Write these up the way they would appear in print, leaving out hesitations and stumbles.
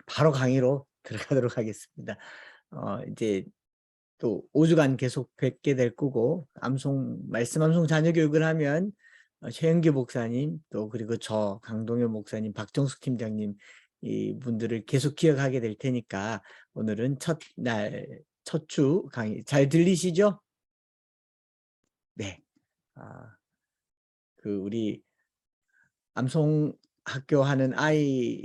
바로 강의로 들어가도록 하겠습니다. 이제 또 5주간 계속 뵙게 될 거고, 말씀 암송 자녀 교육을 하면 최영규 목사님, 또 그리고 저 강동현 목사님, 박정숙 팀장님 이 분들을 계속 기억하게 될 테니까 오늘은 첫 주 강의 잘 들리시죠? 네. 우리 암송 학교 하는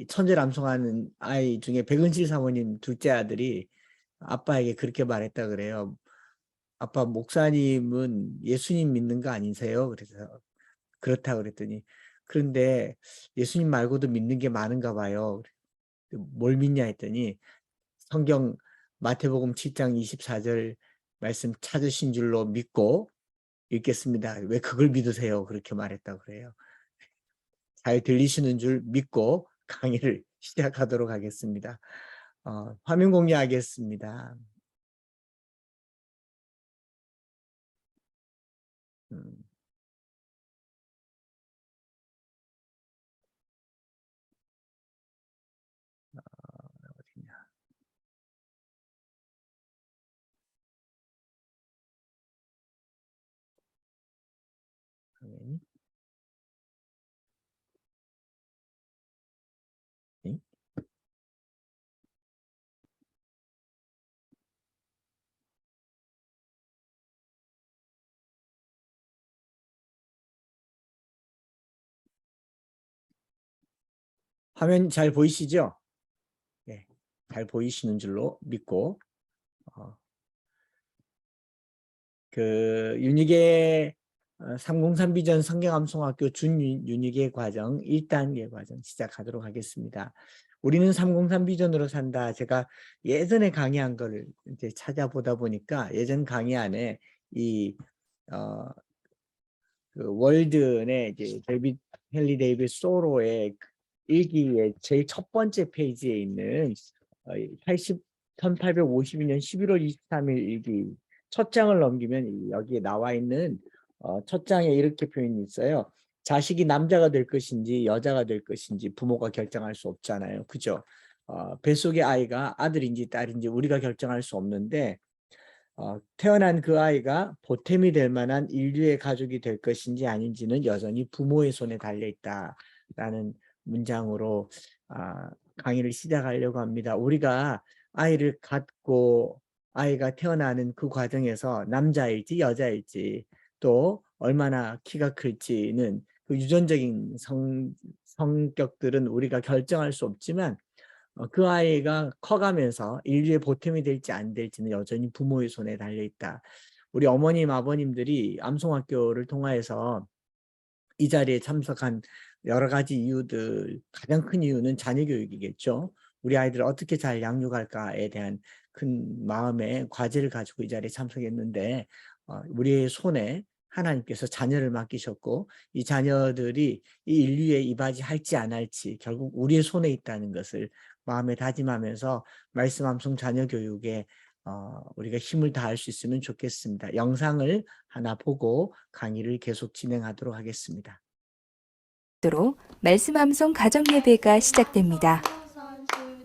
천재 암송하는 아이 중에 백은실 사모님 둘째 아들이 아빠에게 그렇게 말했다 그래요. 아빠, 목사님은 예수님 믿는 거 아니세요? 그래서 그렇다 그랬더니, 그런데 예수님 말고도 믿는 게 많은가 봐요. 뭘 믿냐 했더니 성경 마태복음 7장 24절 말씀 찾으신 줄로 믿고 읽겠습니다. 왜 그걸 믿으세요? 그렇게 말했다고 그래요. 잘 들리시는 줄 믿고 강의를 시작하도록 하겠습니다. 화면 공유하겠습니다. 어디냐. 화면이. 네. 화면 잘 보이시죠? 네, 잘 보이시는 줄로 믿고 윤희계 303 비전 성경암송학교 준윤희계 과정 1단계 과정 시작하도록 하겠습니다. 우리는 303 비전으로 산다. 제가 예전에 강의한 걸 이제 찾아보다 보니까 예전 강의 안에 월든의 이제 헨리 데이빗 소로의 일기의 제일 첫 번째 페이지에 있는 1852년 11월 23일 일기 첫 장을 넘기면 여기에 나와 있는 첫 장에 이렇게 표현이 있어요. 자식이 남자가 될 것인지 여자가 될 것인지 부모가 결정할 수 없잖아요. 그죠? 뱃속의 아이가 아들인지 딸인지 우리가 결정할 수 없는데 태어난 그 아이가 보탬이 될 만한 인류의 가족이 될 것인지 아닌지는 여전히 부모의 손에 달려있다라는 문장으로 강의를 시작하려고 합니다. 우리가 아이를 갖고 아이가 태어나는 그 과정에서 남자일지 여자일지 또 얼마나 키가 클지는 그 유전적인 성격들은 우리가 결정할 수 없지만 그 아이가 커가면서 인류의 보탬이 될지 안 될지는 여전히 부모의 손에 달려있다. 우리 어머님, 아버님들이 암송학교를 통해서 이 자리에 참석한 여러 가지 이유들, 가장 큰 이유는 자녀 교육이겠죠. 우리 아이들을 어떻게 잘 양육할까에 대한 큰 마음의 과제를 가지고 이 자리에 참석했는데 우리의 손에 하나님께서 자녀를 맡기셨고 이 자녀들이 이 인류에 이바지할지 안 할지 결국 우리의 손에 있다는 것을 마음에 다짐하면서 말씀 암송 자녀 교육에 우리가 힘을 다할 수 있으면 좋겠습니다. 영상을 하나 보고 강의를 계속 진행하도록 하겠습니다. 말씀 암송 가정 예배가 시작됩니다.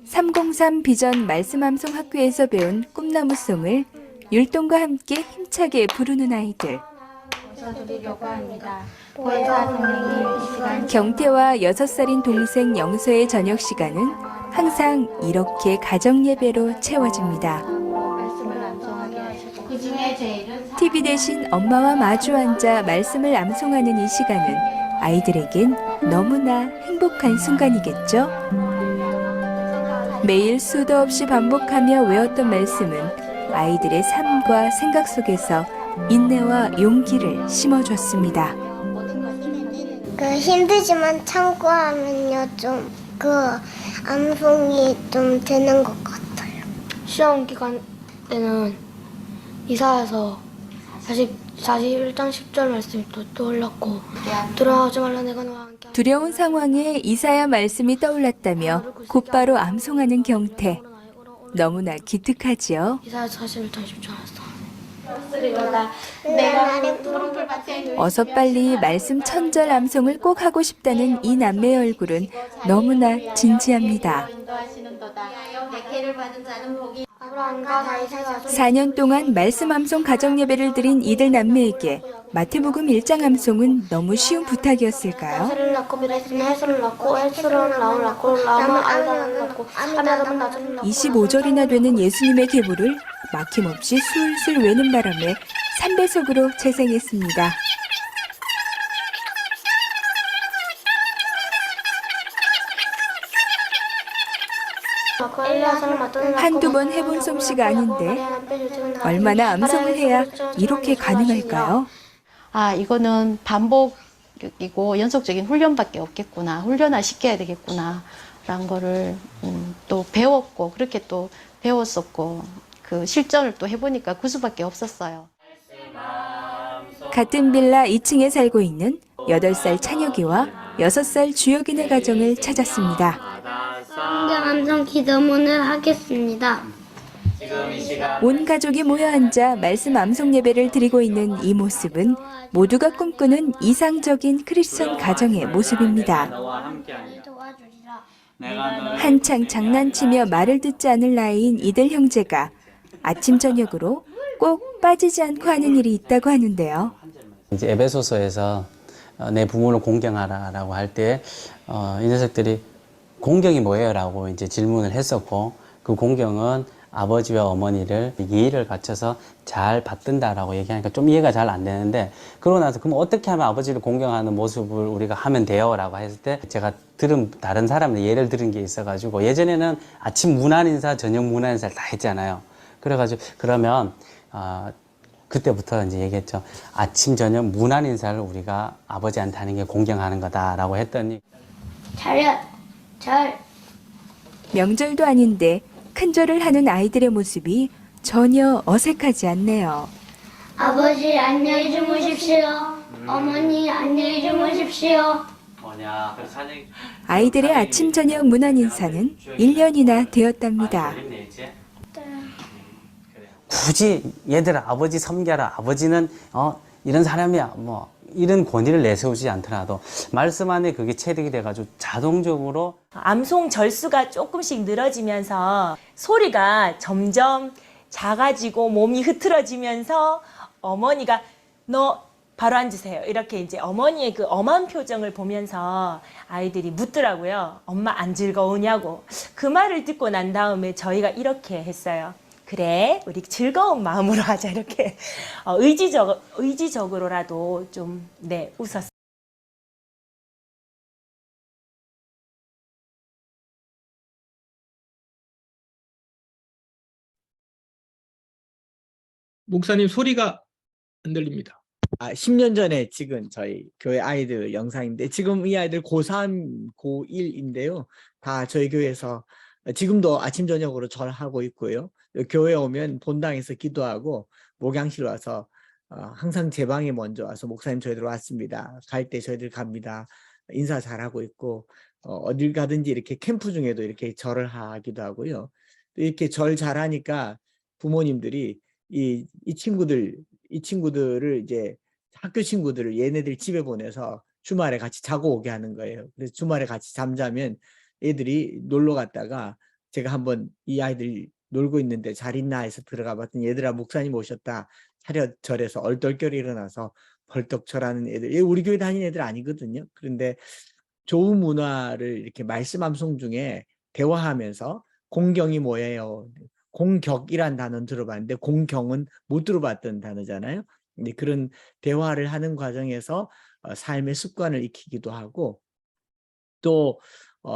303 비전 말씀 암송 학교에서 배운 꿈나무송을 율동과 함께 힘차게 부르는 아이들. 경태와 6살인 동생 영서의 저녁 시간은 항상 이렇게 가정 예배로 채워집니다. TV 대신 엄마와 마주 앉아 말씀을 암송하는 이 시간은 아이들에겐 너무나 행복한 순간이겠죠? 매일 수도 없이 반복하며 외웠던 말씀은 아이들의 삶과 생각 속에서 인내와 용기를 심어줬습니다. 힘들지만 참고 하면요 암송이 좀 되는 것 같아요. 시험 기간 때는 이사해서 41장 10절 말씀이 또 떠올랐고 돌아오지 말라 내가 너와 함께 두려운 상황에 이사야 말씀이 떠올랐다며 곧바로 암송하는 경태. 너무나 기특하지요. 이사야 41장 10절 말씀 어서 빨리 말씀 천절 암송을 꼭 하고 싶다는 이 남매의 얼굴은 너무나 진지합니다. 4년 동안 말씀 암송 가정 예배를 드린 이들 남매에게 마태복음 1장 암송은 너무 쉬운 부탁이었을까요? 25절이나 되는 예수님의 계보를 막힘없이 술술 외는 바람에 3배속으로 재생했습니다. 한두 번 해본 솜씨가 아닌데 얼마나 암송을 해야 이렇게 가능할까요? 아, 이거는 반복이고 연속적인 훈련밖에 없겠구나. 훈련화 시켜야 되겠구나. 라는 거를 또 배웠고, 그렇게 또 배웠었고, 그 실전을 또 해보니까 그 수밖에 없었어요. 같은 빌라 2층에 살고 있는 8살 찬혁이와 6살 주혁이네 가정을 찾았습니다. 성경 암송 기도문을 하겠습니다. 온 가족이 모여 앉아 말씀 암송 예배를 드리고 있는 이 모습은 모두가 꿈꾸는 이상적인 크리스천 가정의 모습입니다. 한창 장난치며 말을 듣지 않을 나이인 이들 형제가 아침 저녁으로 꼭 빠지지 않고 하는 일이 있다고 하는데요. 이제 에베소서에서 내 부모를 공경하라라고 할 때 이 녀석들이 공경이 뭐예요라고 이제 질문을 했었고, 그 공경은 아버지와 어머니를 예의를 갖춰서 잘 받든다라고 얘기하니까 좀 이해가 잘 안 되는데, 그러고 나서 그럼 어떻게 하면 아버지를 공경하는 모습을 우리가 하면 돼요라고 했을 때 제가 들은 다른 사람들 예를 들은 게 있어가지고, 예전에는 아침 문안 인사, 저녁 문안 인사를 다 했잖아요. 그래가지고 그러면 그때부터 이제 얘기했죠. 아침 저녁 문안 인사를 우리가 아버지한테 하는 게 공경하는 거다라고 했더니, 차렷, 절. 명절도 아닌데 큰절을 하는 아이들의 모습이 전혀 어색하지 않네요. 아버지 안녕히 주무십시오. 어머니 안녕히 주무십시오. 아이들의 아침 저녁 문안 인사는 1년이나 되었답니다. 굳이 얘들아 아버지 섬겨라, 아버지는 이런 사람이야, 뭐 이런 권위를 내세우지 않더라도 말씀 안에 그게 체득이 돼가지고 자동적으로 암송 절수가 조금씩 늘어지면서 소리가 점점 작아지고 몸이 흐트러지면서 어머니가 너 바로 앉으세요, 이렇게 이제 어머니의 그 엄한 표정을 보면서 아이들이 묻더라고요. 엄마 안 즐거우냐고. 그 말을 듣고 난 다음에 저희가 이렇게 했어요. 그래, 우리 즐거운 마음으로 하자, 이렇게 의지적으로라도 좀 웃었어요. 목사님 소리가 안 들립니다. 10년 전에 찍은 저희 교회 아이들 영상인데, 지금 이 아이들 고3, 고1인데요. 다 저희 교회에서 지금도 아침 저녁으로 절하고 있고요. 교회 오면 본당에서 기도하고 목양실 와서 항상 제 방에 먼저 와서 목사님 저희들 왔습니다, 갈 때 저희들 갑니다, 인사 잘하고 있고, 어딜 가든지 이렇게 캠프 중에도 이렇게 절을 하기도 하고요. 또 이렇게 절 잘하니까 부모님들이 이 친구들을 이제 학교 친구들을 얘네들 집에 보내서 주말에 같이 자고 오게 하는 거예요. 그래서 주말에 같이 잠자면 애들이 놀러 갔다가 제가 한번 이 아이들 놀고 있는데 잘 있나 해서 들어가 봤더니, 얘들아 목사님 오셨다, 차렷 절에서 얼떨결에 일어나서 벌떡 절하는 애들, 우리 교회 다니는 애들 아니거든요. 그런데 좋은 문화를 이렇게 말씀 암송 중에 대화하면서, 공경이 뭐예요? 공격이란 단어는 들어봤는데 공경은 못 들어봤던 단어잖아요. 근데 그런 대화를 하는 과정에서 삶의 습관을 익히기도 하고, 또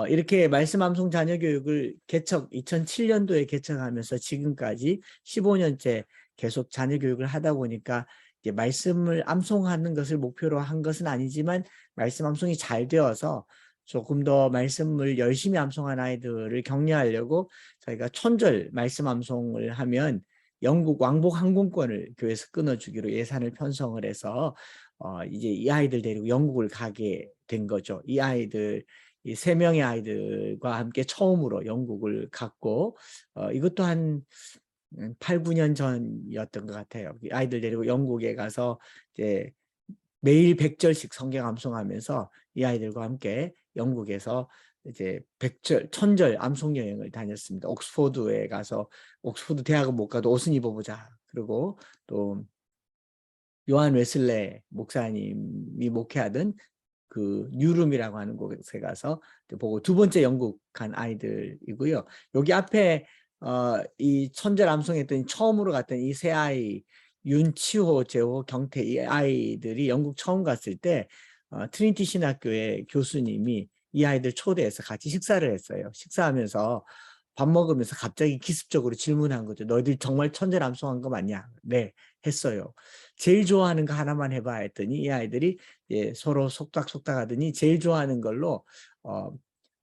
이렇게 말씀 암송 자녀 교육을 2007년도에 개척하면서 지금까지 15년째 계속 자녀 교육을 하다 보니까, 이제 말씀을 암송하는 것을 목표로 한 것은 아니지만 말씀 암송이 잘 되어서 조금 더 말씀을 열심히 암송한 아이들을 격려하려고 저희가 천절 말씀 암송을 하면 영국 왕복 항공권을 교회에서 끊어주기로 예산을 편성을 해서 이제 이 아이들 데리고 영국을 가게 된 거죠. 이 아이들, 이 3명의 아이들과 함께 처음으로 영국을 갔고, 이것도 한 8, 9년 전이었던 것 같아요. 아이들 데리고 영국에 가서 이제 매일 100절씩 성경 암송하면서 이 아이들과 함께 영국에서 이제 100절, 1000절 암송 여행을 다녔습니다. 옥스포드에 가서 옥스포드 대학은 못 가도 옷은 입어보자. 그리고 또 요한 웨슬레 목사님이 목회하던 그 뉴룸이라고 하는 곳에 가서 보고 두 번째 영국 간 아이들이고요. 여기 앞에 이 천절 암송했던 처음으로 갔던 이 세 아이 윤치호, 재호, 경태 이 아이들이 영국 처음 갔을 때 트리니티 신학교의 교수님이 이 아이들 초대해서 같이 식사를 했어요. 식사하면서 밥 먹으면서 갑자기 기습적으로 질문한 거죠. 너희들 정말 천절 암송한 거 맞냐? 네, 했어요. 제일 좋아하는 거 하나만 해봐 했더니 이 아이들이 서로 속닥속닥 하더니 제일 좋아하는 걸로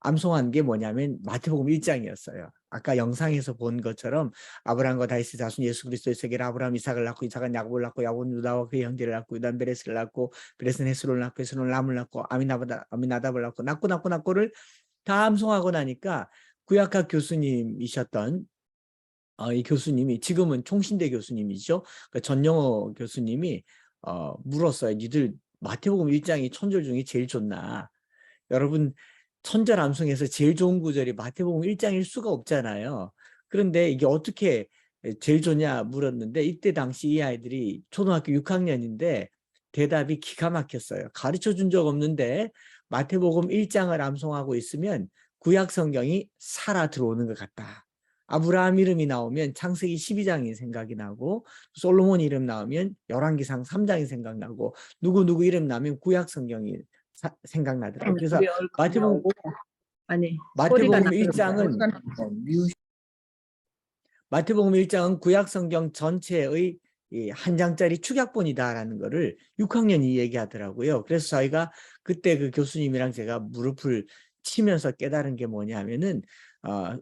암송한 게 뭐냐면 마태복음 1장이었어요. 아까 영상에서 본 것처럼 아브라함과 다윗의 자손 예수 그리스도의 세계를 아브라함 이삭을 낳고 이삭은 야곱을 낳고 야곱은 유다와 그의 형제를 낳고 유다는 베레스를 낳고 베레스는 헤스론을 낳고 헤스론은 람을 낳고 아미나답을 낳고 낳고를 다 암송하고 나니까 구약학 교수님이셨던 이 교수님이 지금은 총신대 교수님이죠. 그러니까 전영호 교수님이 물었어요. 니들 마태복음 1장이 천절 중에 제일 좋나? 여러분 천절 암송에서 제일 좋은 구절이 마태복음 1장일 수가 없잖아요. 그런데 이게 어떻게 제일 좋냐 물었는데 이때 당시 이 아이들이 초등학교 6학년인데 대답이 기가 막혔어요. 가르쳐 준 적 없는데 마태복음 1장을 암송하고 있으면 구약 성경이 살아 들어오는 것 같다. 아브라함 이름이 나오면 창세기 12장이 생각이 나고 솔로몬 이름 나오면 열왕기상 3장이 생각나고 누구 이름 나오면 구약 성경이 생각나더라고요. 그래서 마태복음 소리가 1장은 마태복음 1장은 구약 성경 전체의 한 장짜리 축약본이다라는 거를 6학년이 얘기하더라고요. 그래서 저희가 그때 그 교수님이랑 제가 무릎을 치면서 깨달은 게 뭐냐면은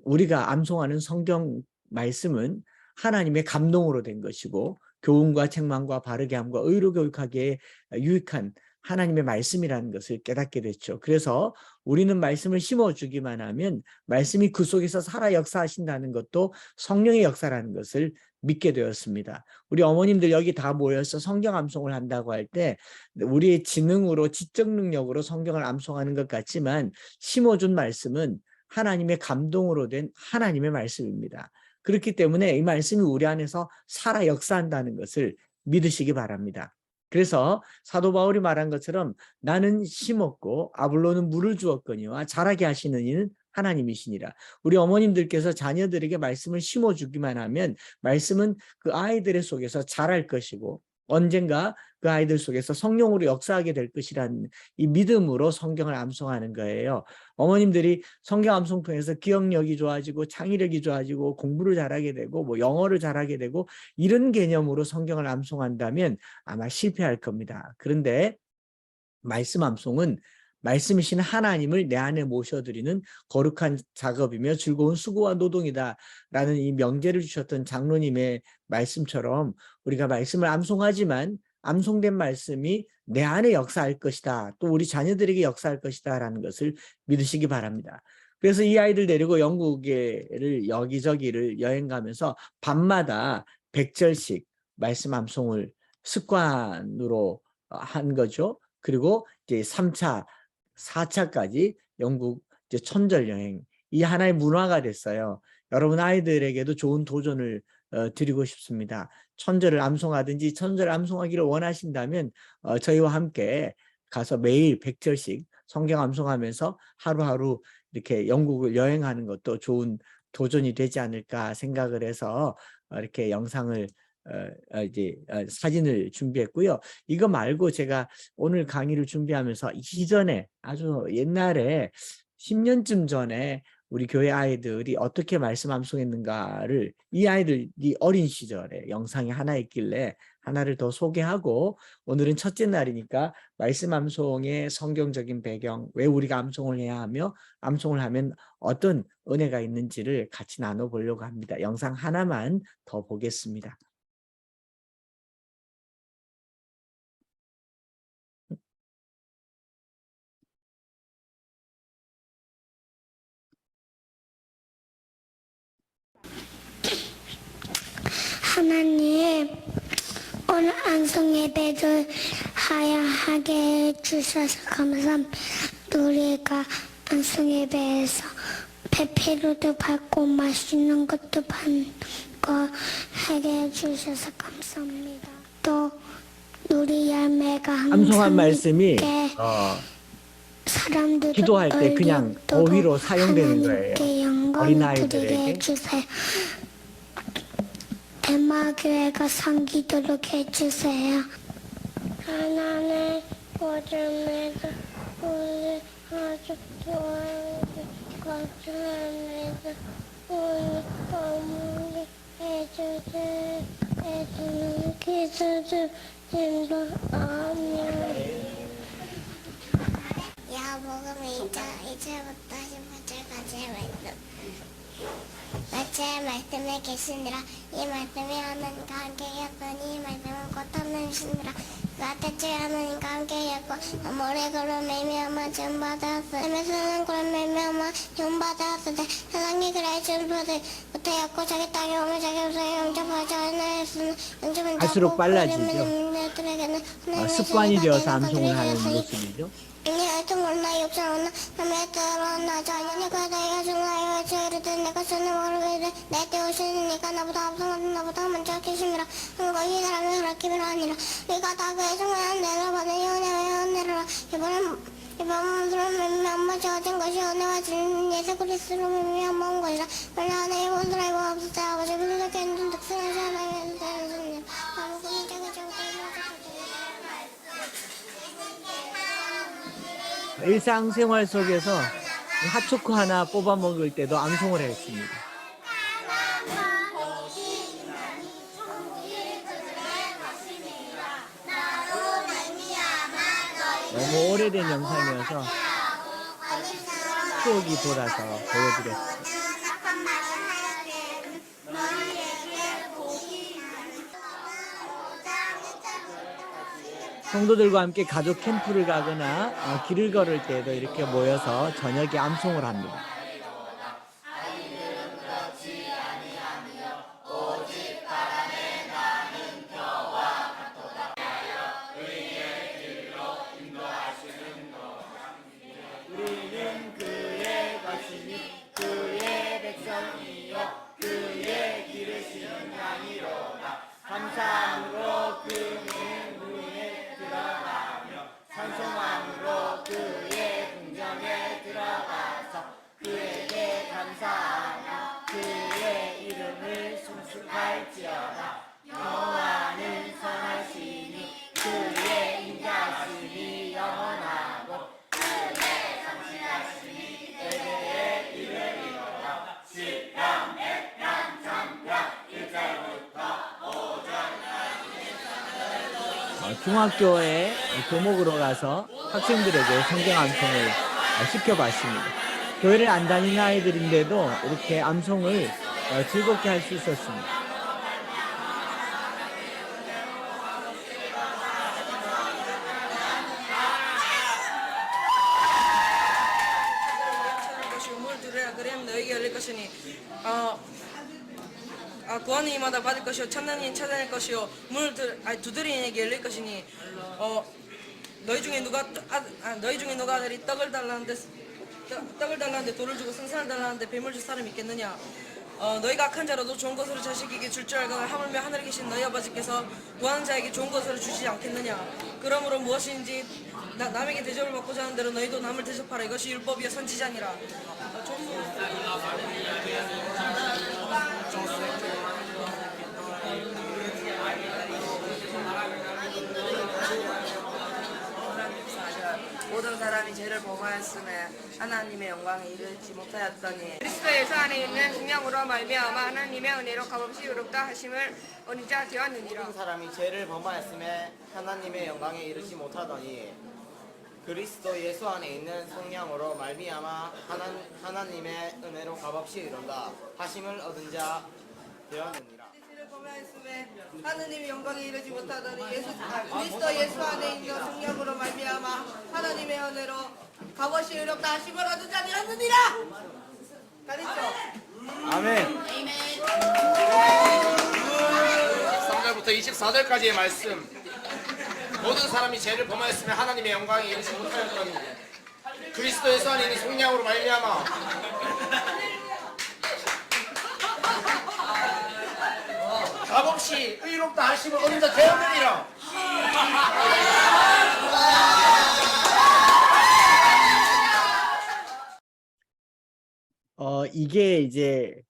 우리가 암송하는 성경 말씀은 하나님의 감동으로 된 것이고 교훈과 책망과 바르게 함과 의로 교육하기에 유익한 하나님의 말씀이라는 것을 깨닫게 됐죠. 그래서 우리는 말씀을 심어주기만 하면 말씀이 그 속에서 살아 역사하신다는 것도 성령의 역사라는 것을 믿게 되었습니다. 우리 어머님들 여기 다 모여서 성경 암송을 한다고 할 때 우리의 지능으로 지적 능력으로 성경을 암송하는 것 같지만 심어준 말씀은 하나님의 감동으로 된 하나님의 말씀입니다. 그렇기 때문에 이 말씀이 우리 안에서 살아 역사한다는 것을 믿으시기 바랍니다. 그래서 사도 바울이 말한 것처럼 나는 심었고 아볼로는 물을 주었거니와 자라게 하시는 이는 하나님이시니라. 우리 어머님들께서 자녀들에게 말씀을 심어주기만 하면 말씀은 그 아이들의 속에서 자랄 것이고 언젠가 그 아이들 속에서 성령으로 역사하게 될 것이라는 이 믿음으로 성경을 암송하는 거예요. 어머님들이 성경 암송 통해서 기억력이 좋아지고 창의력이 좋아지고 공부를 잘하게 되고 뭐 영어를 잘하게 되고 이런 개념으로 성경을 암송한다면 아마 실패할 겁니다. 그런데 말씀 암송은 말씀이신 하나님을 내 안에 모셔드리는 거룩한 작업이며 즐거운 수고와 노동이다라는 이 명제를 주셨던 장로님의 말씀처럼 우리가 말씀을 암송하지만 암송된 말씀이 내 안에 역사할 것이다. 또 우리 자녀들에게 역사할 것이다 라는 것을 믿으시기 바랍니다. 그래서 이 아이들 데리고 영국을 여기저기를 여행 가면서 밤마다 100절씩 말씀 암송을 습관으로 한 거죠. 그리고 이제 3차, 4차까지 영국 이제 천절 여행, 이 하나의 문화가 됐어요. 여러분 아이들에게도 좋은 도전을 드리고 싶습니다. 천절을 암송하든지 천절을 암송하기를 원하신다면 저희와 함께 가서 매일 100절씩 성경 암송하면서 하루하루 이렇게 영국을 여행하는 것도 좋은 도전이 되지 않을까 생각을 해서 이렇게 영상을 사진을 준비했고요. 이거 말고 제가 오늘 강의를 준비하면서 이전에 아주 옛날에 10년쯤 전에 우리 교회 아이들이 어떻게 말씀 암송했는가를 이 아이들이 어린 시절에 영상이 하나 있길래 하나를 더 소개하고 오늘은 첫째 날이니까 말씀 암송의 성경적인 배경, 왜 우리가 암송을 해야 하며 암송을 하면 어떤 은혜가 있는지를 같이 나눠보려고 합니다. 영상 하나만 더 보겠습니다. 하나님, 오늘 안성 예배를 하게 해주셔서 감사합니다. 우리가 안성 예배에서 페페로도 받고 맛있는 것도 받고 하게 해주셔서 감사합니다. 또 우리 열매가 암송한 항상 말씀이 있게 사람들을 기도할 때 그냥 얻도록 어휘로 사용되는 하나님께 거예요. 영광을 어린아이들에게. 드리게 해주세요. 대마교회가 섬기도록 해주세요. 하나님 보존에서 우리 아주 좋아하는 걱정합니다. 우리 어머니 해주는 기술을 인도하며 야복음 2장 1절부터 18절까지의 마치의 말씀에 계시니라. 이 말씀이 하나님과 함께였더니 이 말씀은 곧 하나님이시니라. 그가 대체 하나님과 함께였고 아모레 그로 매미하마 지원받았으되 에메스는 그로 매미하마 지원받았으되 세상이 그를 지원받을 못하였고 자기 땅에 오면 자기 우상에 영접하지 않았으나 영접은 갈수록 빨라지죠. 그들에게는 습관이 되어서 암송을 하는 모습이죠. 이니 하여튼 몰라 욕설하나 남의 뜻으로 나자 내가 내가 중하여 죄를 내가 쓰는 모르게 내때 오시니까 나보다 앞서가는 나보다 먼저 계심이라 그것이 사람의 허락힘이라 아니라 네가 다 그의 중요한 내를 받은 은혜와 은혜라 이번 들은 엄마지 얻은 것이 은혜와 진 예수 그리스도로 매미하마 온 것이라 원래 하나의 본들 알고 없을 아버지 그들에게 있는 특성을 하나님의 대하셨느냐 아무것도 자기 일상생활 속에서 핫초코 하나 뽑아 먹을 때도 암송을 했습니다. 너무 오래된 영상이어서 추억이 돌아서 보여드렸습니다. 성도들과 함께 가족 캠프를 가거나 길을 걸을 때도 이렇게 모여서 저녁에 암송을 합니다. 우리는 그의 것이니 그의 백성이요 그의 기르시는 양이로다. 감사함으로 그의 문에 들어가며 찬송함으로 그의 궁정에 들어가서 그에게 감사하며 그의 이름을 송축할지어다. 여호와는 선하시니 그의 인자하심이 영원하고 그의 성실하심이 대대에 이르리로다. 시편 100편 전편 1절부터 5절까지. 중학교에 교목으로 가서 학생들에게 성경 암송을 시켜봤습니다. 교회를 안 다니는 아이들인데도 이렇게 암송을 즐겁게 할 수 있었습니다. 너희에게 열릴 것이니 구하니마다 받을 것이요 찾나니 찾아낼 것이요 문을 두드리니에게 열릴 것이니 너희 중에 누가 아들이 떡을 달라는데 돌을 주고 생선을 달라는데 뱀을 줄 사람이 있겠느냐. 너희가 악한 자라도 좋은 것으로 자식에게 줄 줄 알거나 하물며 하늘에 계신 너희 아버지께서 구하는 자에게 좋은 것으로 주시지 않겠느냐. 그러므로 무엇인지 남에게 대접을 받고자 하는 대로 너희도 남을 대접하라. 이것이 율법이요 선지자니라. 모든 사람이 죄를 범하였음에 하나님의 영광에 이르지 못하였더니 그리스도 예수 안에 있는 생명으로 말미암아 하나님의 은혜로 값없이 의롭다 하심을 얻은 자 되었느니라. 모든 사람이 죄를 범하였음에 하나님의 영광에 이르지 못하더니 그리스도 예수 안에 있는 성령으로 말미암아 하나님의 은혜로 값없이 이룬다 하심을 얻은 자 되었느니라. 죄를 범하였음에 하나님의 영광에 이르지 못하더니 그리스도 예수 안에 있는 성령으로 말미암아 하나님의 은혜로 값없이 의롭다 하심을 얻은 자 되었느니라. 다 됐죠? 아멘. 24절까지의 말씀. 모든 사람이 죄를 범하였으며 하나님의 영광에 이르지 못하였더니 그리스도 예수 안에 있는 속량으로 말미암아 값없이 의롭다 하심을 얻는 자 되었느니라. 이게 이제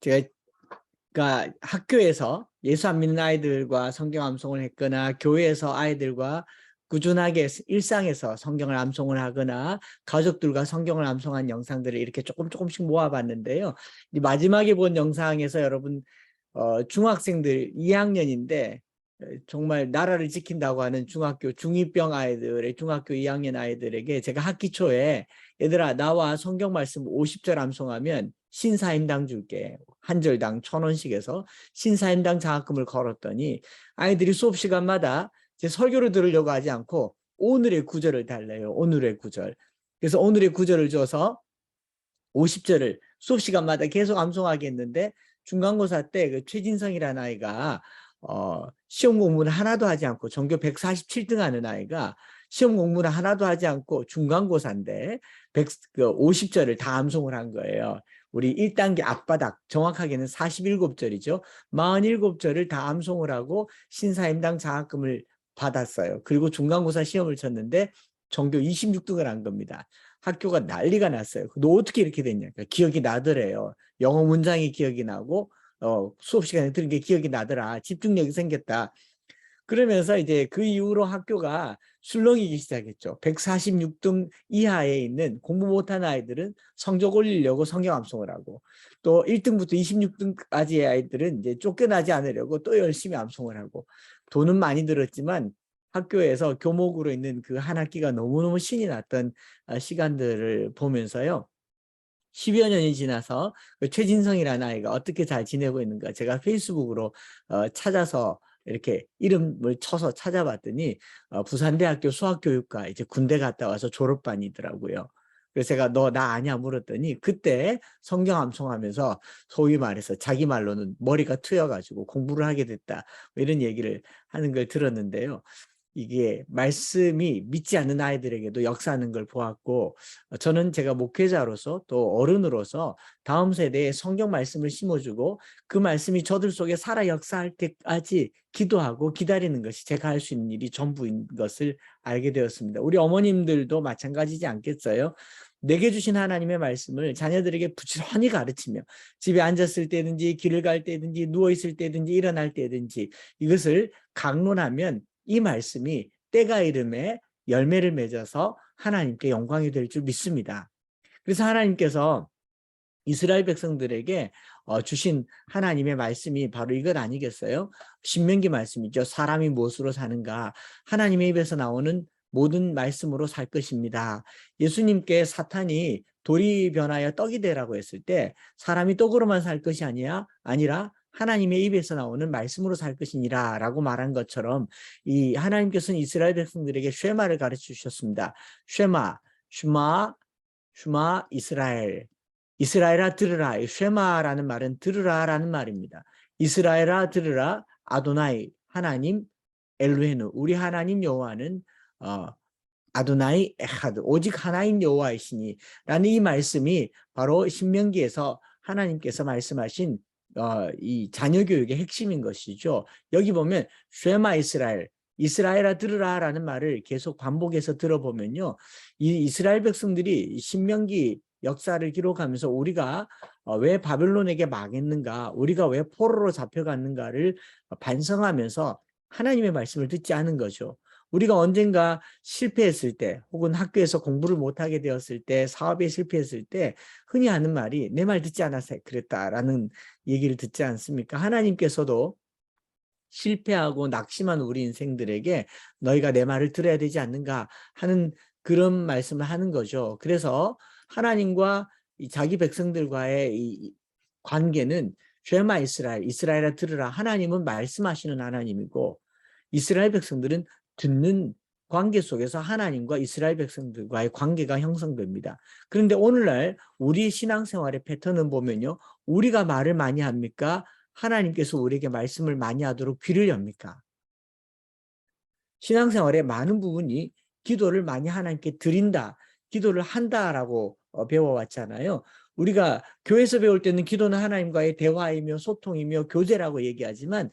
제가 학교에서 예수 안 믿는 아이들과 성경 암송을 했거나 교회에서 아이들과 꾸준하게 일상에서 성경을 암송을 하거나 가족들과 성경을 암송한 영상들을 이렇게 조금씩 모아봤는데요. 이 마지막에 본 영상에서 여러분 중학생들 2학년인데 정말 나라를 지킨다고 하는 중학교 중2병 아이들의 중학교 2학년 아이들에게 제가 학기 초에 얘들아 나와 성경 말씀 50절 암송하면 신사임당 줄게. 한 절당 1,000원씩 해서 신사임당 장학금을 걸었더니 아이들이 수업 시간마다 제 설교를 들으려고 하지 않고 오늘의 구절을 달래요. 오늘의 구절. 그래서 오늘의 구절을 줘서 50절을 수업 시간마다 계속 암송하게 했는데 중간고사 때 그 최진성이라는 아이가 시험 공부는 하나도 하지 않고 전교 147등 하는 아이가 시험 공부는 하나도 하지 않고 중간고사인데 50절을 다 암송을 한 거예요. 우리 1단계 앞바닥 정확하게는 47절이죠. 47절을 다 암송을 하고 신사임당 장학금을 받았어요. 그리고 중간고사 시험을 쳤는데 전교 26등을 한 겁니다. 학교가 난리가 났어요. 너 어떻게 이렇게 됐냐? 기억이 나더래요. 영어 문장이 기억이 나고 수업 시간에 들은 게 기억이 나더라. 집중력이 생겼다. 그러면서 이제 그 이후로 학교가 술렁이기 시작했죠. 146등 이하에 있는 공부 못하는 아이들은 성적 올리려고 성경 암송을 하고 또 1등부터 26등까지의 아이들은 이제 쫓겨나지 않으려고 또 열심히 암송을 하고 돈은 많이 들었지만 학교에서 교목으로 있는 그 한 학기가 너무너무 신이 났던 시간들을 보면서요. 10여 년이 지나서 최진성이라는 아이가 어떻게 잘 지내고 있는가 제가 페이스북으로 찾아서 이렇게 이름을 쳐서 찾아봤더니 부산대학교 수학교육과 이제 군대 갔다 와서 졸업반이더라고요. 그래서 제가 너 나 아냐 물었더니 그때 성경 암송하면서 소위 말해서 자기 말로는 머리가 트여가지고 공부를 하게 됐다 이런 얘기를 하는 걸 들었는데요. 이게 말씀이 믿지 않는 아이들에게도 역사하는 걸 보았고 저는 제가 목회자로서 또 어른으로서 다음 세대에 성경 말씀을 심어주고 그 말씀이 저들 속에 살아 역사할 때까지 기도하고 기다리는 것이 제가 할 수 있는 일이 전부인 것을 알게 되었습니다. 우리 어머님들도 마찬가지지 않겠어요? 내게 주신 하나님의 말씀을 자녀들에게 부지런히 가르치며 집에 앉았을 때든지 길을 갈 때든지 누워있을 때든지 일어날 때든지 이것을 강론하면 이 말씀이 때가 이름에 열매를 맺어서 하나님께 영광이 될 줄 믿습니다. 그래서 하나님께서 이스라엘 백성들에게 주신 하나님의 말씀이 바로 이것 아니겠어요? 신명기 말씀이죠. 사람이 무엇으로 사는가? 하나님의 입에서 나오는 모든 말씀으로 살 것입니다. 예수님께 사탄이 돌이 변하여 떡이 되라고 했을 때 사람이 떡으로만 살 것이 아니라 하나님의 입에서 나오는 말씀으로 살 것이니라 라고 말한 것처럼 이 하나님께서는 이스라엘 백성들에게 쉐마를 가르쳐 주셨습니다. 쉐마 이스라엘. 이스라엘아 들으라. 쉐마라는 말은 들으라라는 말입니다. 이스라엘아 들으라. 아도나이 하나님 엘루헤누 우리 하나님 여호와는 아도나이 에하드 오직 하나인 여호와이시니 라는 이 말씀이 바로 신명기에서 하나님께서 말씀하신 이 자녀교육의 핵심인 것이죠. 여기 보면 쉐마 이스라엘아 들으라 라는 말을 계속 반복해서 들어보면요. 이 이스라엘 백성들이 신명기 역사를 기록하면서 우리가 왜 바벨론에게 망했는가 우리가 왜 포로로 잡혀갔는가를 반성하면서 하나님의 말씀을 듣지 않은 거죠. 우리가 언젠가 실패했을 때 혹은 학교에서 공부를 못하게 되었을 때 사업에 실패했을 때 흔히 하는 말이 내 말 듣지 않아서 그랬다라는 얘기를 듣지 않습니까? 하나님께서도 실패하고 낙심한 우리 인생들에게 너희가 내 말을 들어야 되지 않는가 하는 그런 말씀을 하는 거죠. 그래서 하나님과 자기 백성들과의 이 관계는 쉐마 이스라엘아 들으라. 하나님은 말씀하시는 하나님이고 이스라엘 백성들은 듣는 관계 속에서 하나님과 이스라엘 백성들과의 관계가 형성됩니다. 그런데 오늘날 우리 신앙생활의 패턴은 보면요. 우리가 말을 많이 합니까? 하나님께서 우리에게 말씀을 많이 하도록 귀를 엽니까? 신앙생활의 많은 부분이 기도를 많이 하나님께 드린다, 기도를 한다라고 배워왔잖아요. 우리가 교회에서 배울 때는 기도는 하나님과의 대화이며 소통이며 교제라고 얘기하지만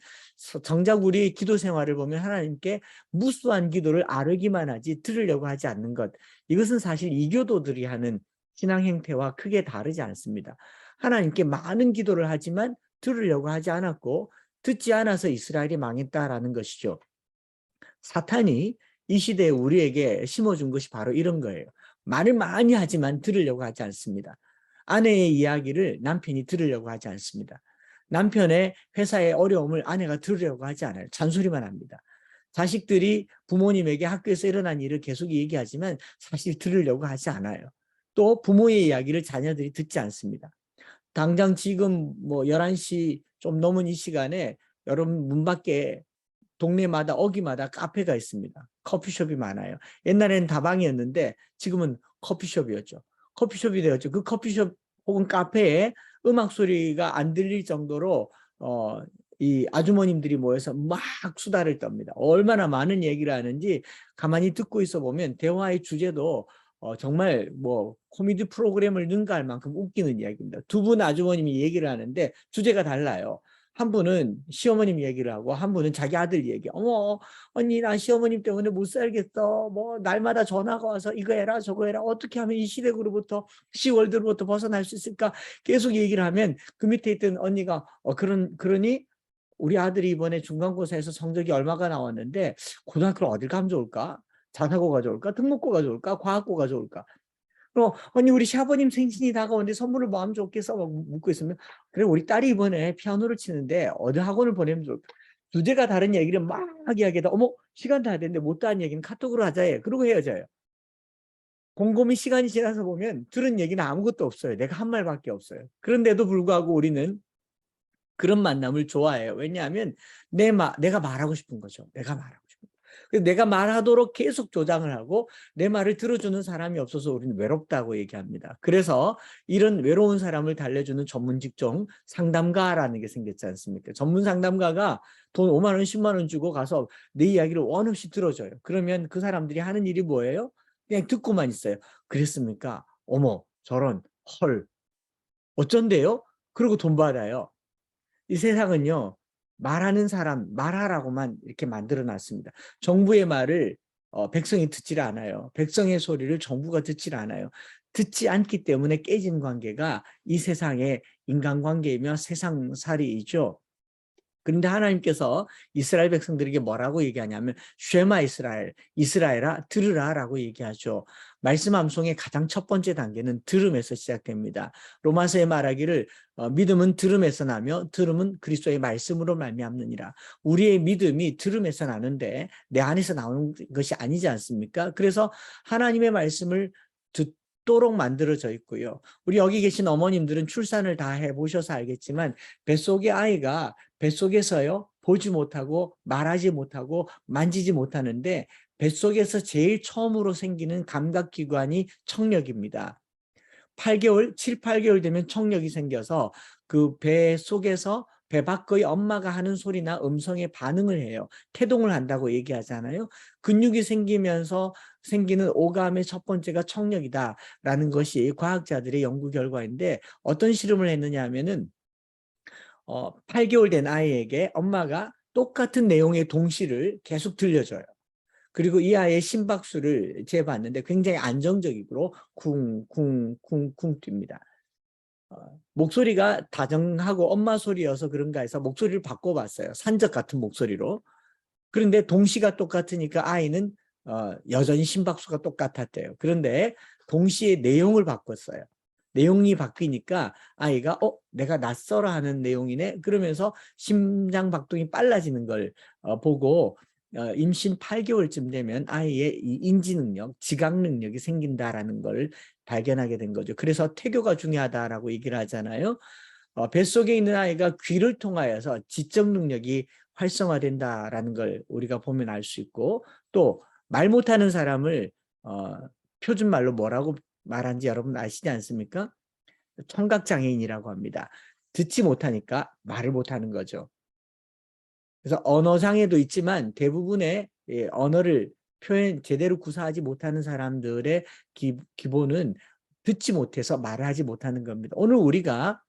정작 우리 기도 생활을 보면 하나님께 무수한 기도를 아뢰기만 하지 들으려고 하지 않는 것, 이것은 사실 이교도들이 하는 신앙 행태와 크게 다르지 않습니다. 하나님께 많은 기도를 하지만 들으려고 하지 않았고 듣지 않아서 이스라엘이 망했다라는 것이죠. 사탄이 이 시대에 우리에게 심어준 것이 바로 이런 거예요. 말을 많이 하지만 들으려고 하지 않습니다. 아내의 이야기를 남편이 들으려고 하지 않습니다. 남편의 회사의 어려움을 아내가 들으려고 하지 않아요. 잔소리만 합니다. 자식들이 부모님에게 학교에서 일어난 일을 계속 얘기하지만 사실 들으려고 하지 않아요. 또 부모의 이야기를 자녀들이 듣지 않습니다. 당장 지금 뭐 11시 좀 넘은 이 시간에 여러분 문 밖에 동네마다 어귀마다 카페가 있습니다. 커피숍이 많아요. 옛날에는 다방이었는데 지금은 커피숍이었죠. 커피숍이 되었죠. 그 커피숍 혹은 카페에 음악 소리가 안 들릴 정도로 이 아주머님들이 모여서 막 수다를 떱니다. 얼마나 많은 얘기를 하는지 가만히 듣고 있어 보면 대화의 주제도 정말 뭐 코미디 프로그램을 능가할 만큼 웃기는 이야기입니다. 두 분 아주머님이 얘기를 하는데 주제가 달라요. 한 분은 시어머님 얘기를 하고 한 분은 자기 아들 얘기. 어머 언니 나 시어머님 때문에 못 살겠어. 뭐 날마다 전화가 와서 이거 해라 저거 해라. 어떻게 하면 이 시댁으로부터 시월드로부터 벗어날 수 있을까. 계속 얘기를 하면 그 밑에 있던 언니가 그러니 우리 아들이 이번에 중간고사에서 성적이 얼마가 나왔는데 고등학교를 어딜 가면 좋을까? 자사고가 좋을까? 특목고가 좋을까? 과학고가 좋을까? 언니 우리 시아버님 생신이 다가오는데 선물을 뭐 하면 좋겠어? 막 묻고 있으면 그래 우리 딸이 이번에 피아노를 치는데 어디 학원을 보내면 좋을까? 주제가 다른 얘기를 막 이야기하다 어머 시간 다 됐는데 못다한 얘기는 카톡으로 하자 해. 그러고 헤어져요. 곰곰이 시간이 지나서 보면 들은 얘기는 아무것도 없어요. 내가 한 말밖에 없어요. 그런데도 불구하고 우리는 그런 만남을 좋아해요. 왜냐하면 내가 말하고 싶은 거죠. 내가 말하고 싶은 거. 그래서 내가 말하도록 계속 조장을 하고 내 말을 들어주는 사람이 없어서 우리는 외롭다고 얘기합니다. 그래서 이런 외로운 사람을 달래주는 전문 직종 상담가라는 게 생겼지 않습니까? 전문 상담가가 돈 5만 원, 10만 원 주고 가서 내 이야기를 원 없이 들어줘요. 그러면 그 사람들이 하는 일이 뭐예요? 그냥 듣고만 있어요. 그랬습니까? 어머, 저런, 헐, 어쩐데요? 그리고 돈 받아요. 이 세상은요. 말하는 사람 말하라고만 이렇게 만들어 놨습니다. 정부의 말을 백성이 듣질 않아요. 백성의 소리를 정부가 듣질 않아요. 듣지 않기 때문에 깨진 관계가 이 세상의 인간관계이며 세상살이이죠. 그런데 하나님께서 이스라엘 백성들에게 뭐라고 얘기하냐면 쉐마 이스라엘, 이스라엘아 들으라 라고 얘기하죠. 말씀 암송의 가장 첫 번째 단계는 들음에서 시작됩니다. 로마서에 말하기를 믿음은 들음에서 나며 들음은 그리스도의 말씀으로 말미암느니라. 우리의 믿음이 들음에서 나는데 내 안에서 나오는 것이 아니지 않습니까? 그래서 하나님의 말씀을 듣도록 만들어져 있고요. 우리 여기 계신 어머님들은 출산을 다 해보셔서 알겠지만 뱃속의 아이가 뱃속에서요 보지 못하고 말하지 못하고 만지지 못하는데 뱃속에서 제일 처음으로 생기는 감각기관이 청력입니다. 8개월, 7, 8개월 되면 청력이 생겨서 그 배 속에서 배 밖의 엄마가 하는 소리나 음성에 반응을 해요. 태동을 한다고 얘기하잖아요. 근육이 생기면서 생기는 오감의 첫 번째가 청력이다라는 것이 과학자들의 연구 결과인데 어떤 실험을 했느냐 하면은 8개월 된 아이에게 엄마가 똑같은 내용의 동시를 계속 들려줘요. 그리고 이 아이의 심박수를 재봤는데 굉장히 안정적이고 쿵쿵쿵쿵 뜁니다. 목소리가 다정하고 엄마 소리여서 그런가 해서 목소리를 바꿔봤어요. 산적 같은 목소리로. 그런데 동시가 똑같으니까 아이는 여전히 심박수가 똑같았대요. 그런데 동시에 내용을 바꿨어요. 내용이 바뀌니까 아이가 내가 낯설어 하는 내용이네 그러면서 심장 박동이 빨라지는 걸 보고 임신 8개월쯤 되면 아이의 이 인지 능력, 지각 능력이 생긴다라는 걸 발견하게 된 거죠. 그래서 태교가 중요하다라고 얘기를 하잖아요. 뱃속에 있는 아이가 귀를 통하여서 지적 능력이 활성화된다라는 걸 우리가 보면 알 수 있고 또 말 못하는 사람을 표준말로 뭐라고 말하는지 여러분 아시지 않습니까? 청각장애인이라고 합니다. 듣지 못하니까 말을 못하는 거죠. 그래서 언어장애도 있지만 대부분의 언어를 제대로 구사하지 못하는 사람들의 기본은 듣지 못해서 말을 하지 못하는 겁니다. 오늘 우리가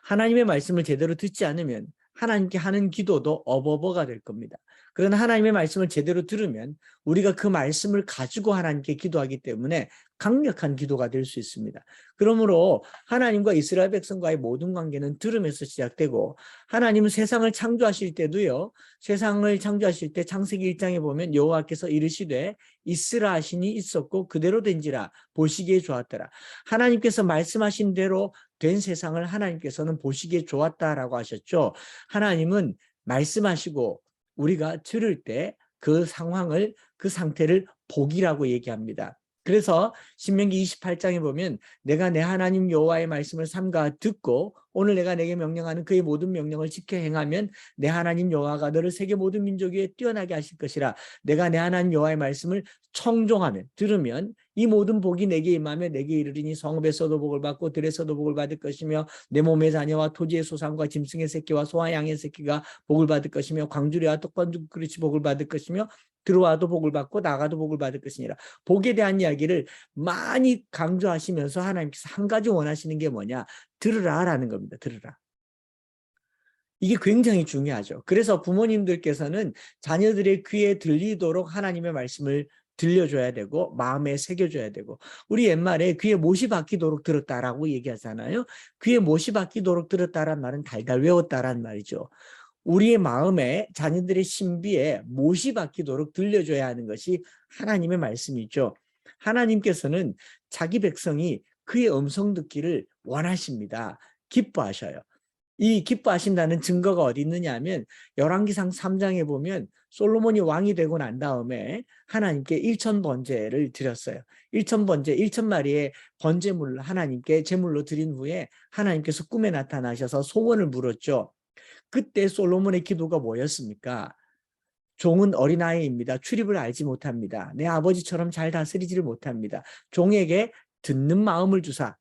하나님의 말씀을 제대로 듣지 않으면 하나님께 하는 기도도 어버버가 될 겁니다. 그러나 하나님의 말씀을 제대로 들으면 우리가 그 말씀을 가지고 하나님께 기도하기 때문에 강력한 기도가 될 수 있습니다. 그러므로 하나님과 이스라엘 백성과의 모든 관계는 들음에서 시작되고, 하나님은 세상을 창조하실 때도요, 세상을 창조하실 때 창세기 1장에 보면 여호와께서 이르시되 있으라 하시니 있었고 그대로 된지라 보시기에 좋았더라. 하나님께서 말씀하신 대로 된 세상을 하나님께서는 보시기에 좋았다라고 하셨죠. 하나님은 말씀하시고 우리가 들을 때 그 상황을, 그 상태를 복이라고 얘기합니다. 그래서 신명기 28장에 보면 내가 내 하나님 여호와의 말씀을 삼가 듣고 오늘 내가 내게 명령하는 그의 모든 명령을 지켜 행하면 내 하나님 여호와가 너를 세계 모든 민족 위에 뛰어나게 하실 것이라. 내가 내 하나님 여호와의 말씀을 청종하면, 들으면 이 모든 복이 내게 임하며 내게 이르리니 성읍에서도 복을 받고 들에서도 복을 받을 것이며 내 몸의 자녀와 토지의 소산과 짐승의 새끼와 소와 양의 새끼가 복을 받을 것이며 광주리와 떡반죽 그릇이 복을 받을 것이며 들어와도 복을 받고 나가도 복을 받을 것이니라. 복에 대한 이야기를 많이 강조하시면서 하나님께서 한 가지 원하시는 게 뭐냐? 들으라라는 겁니다. 들으라. 이게 굉장히 중요하죠. 그래서 부모님들께서는 자녀들의 귀에 들리도록 하나님의 말씀을 들려줘야 되고 마음에 새겨줘야 되고, 우리 옛말에 귀에 못이 박히도록 들었다라고 얘기하잖아요. 귀에 못이 박히도록 들었다란 말은 달달 외웠다란 말이죠. 우리의 마음에, 자녀들의 신비에 못이 박히도록 들려줘야 하는 것이 하나님의 말씀이죠. 하나님께서는 자기 백성이 그의 음성 듣기를 원하십니다. 기뻐하셔요. 이 기뻐하신다는 증거가 어디 있느냐 하면 열왕기상 3장에 보면 솔로몬이 왕이 되고 난 다음에 하나님께 1000번제를 드렸어요. 1000번제, 1000마리의 번제물을 하나님께 제물로 드린 후에 하나님께서 꿈에 나타나셔서 소원을 물었죠. 그때 솔로몬의 기도가 뭐였습니까? 종은 어린아이입니다. 출입을 알지 못합니다. 내 아버지처럼 잘 다스리지를 못합니다. 종에게 듣는 마음을 주사,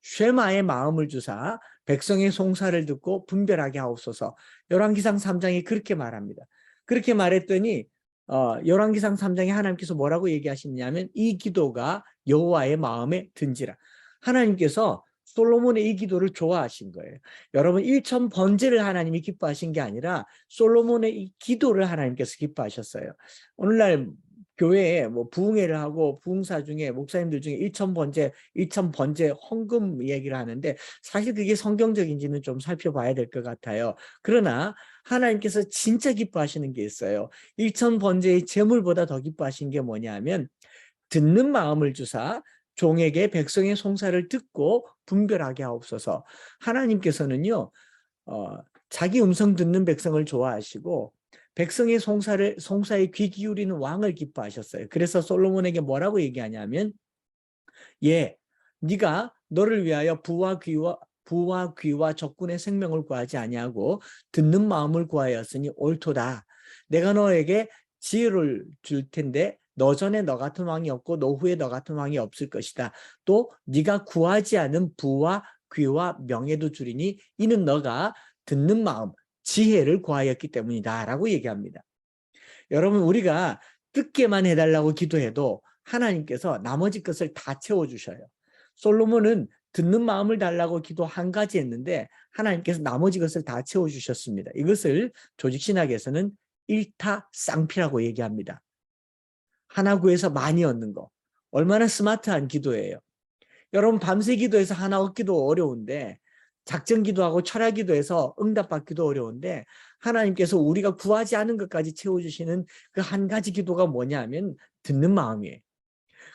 쉐마의 마음을 주사 백성의 송사를 듣고 분별하게 하옵소서. 열왕기상 3장이 그렇게 말합니다. 그렇게 말했더니 열왕기상 3장에 하나님께서 뭐라고 얘기하시냐면 이 기도가 여호와의 마음에 든지라. 하나님께서 솔로몬의 이 기도를 좋아하신 거예요. 여러분, 1000번제를 하나님이 기뻐하신 게 아니라 솔로몬의 이 기도를 하나님께서 기뻐하셨어요. 오늘날 교회에 뭐 부흥회를 하고 부흥사 중에 목사님들 중에 1000번제 헌금 얘기를 하는데 사실 그게 성경적인지는 좀 살펴봐야 될 것 같아요. 그러나 하나님께서 진짜 기뻐하시는 게 있어요. 1000번제의 제물보다 더 기뻐하신 게 뭐냐면 듣는 마음을 주사 종에게 백성의 송사를 듣고 분별하게 하옵소서. 하나님께서는요, 자기 음성 듣는 백성을 좋아하시고 백성의 송사에 귀 기울이는 왕을 기뻐하셨어요. 그래서 솔로몬에게 뭐라고 얘기하냐면, 네가 너를 위하여 부와 귀와 적군의 생명을 구하지 아니하고 듣는 마음을 구하였으니 옳도다. 내가 너에게 지혜를 줄 텐데 너 전에 너 같은 왕이 없고 너 후에 너 같은 왕이 없을 것이다. 또 네가 구하지 않은 부와 귀와 명예도 주리니 이는 너가 듣는 마음, 지혜를 구하였기 때문이다 라고 얘기합니다. 여러분, 우리가 듣게만 해달라고 기도해도 하나님께서 나머지 것을 다 채워주셔요. 솔로몬은 듣는 마음을 달라고 기도 한 가지 했는데 하나님께서 나머지 것을 다 채워주셨습니다. 이것을 조직신학에서는 일타쌍피라고 얘기합니다. 하나 구해서 많이 얻는 거. 얼마나 스마트한 기도예요. 여러분, 밤새 기도해서 하나 얻기도 어려운데, 작전 기도하고 철학 기도해서 응답받기도 어려운데 하나님께서 우리가 구하지 않은 것까지 채워주시는 그 한 가지 기도가 뭐냐 하면 듣는 마음이에요.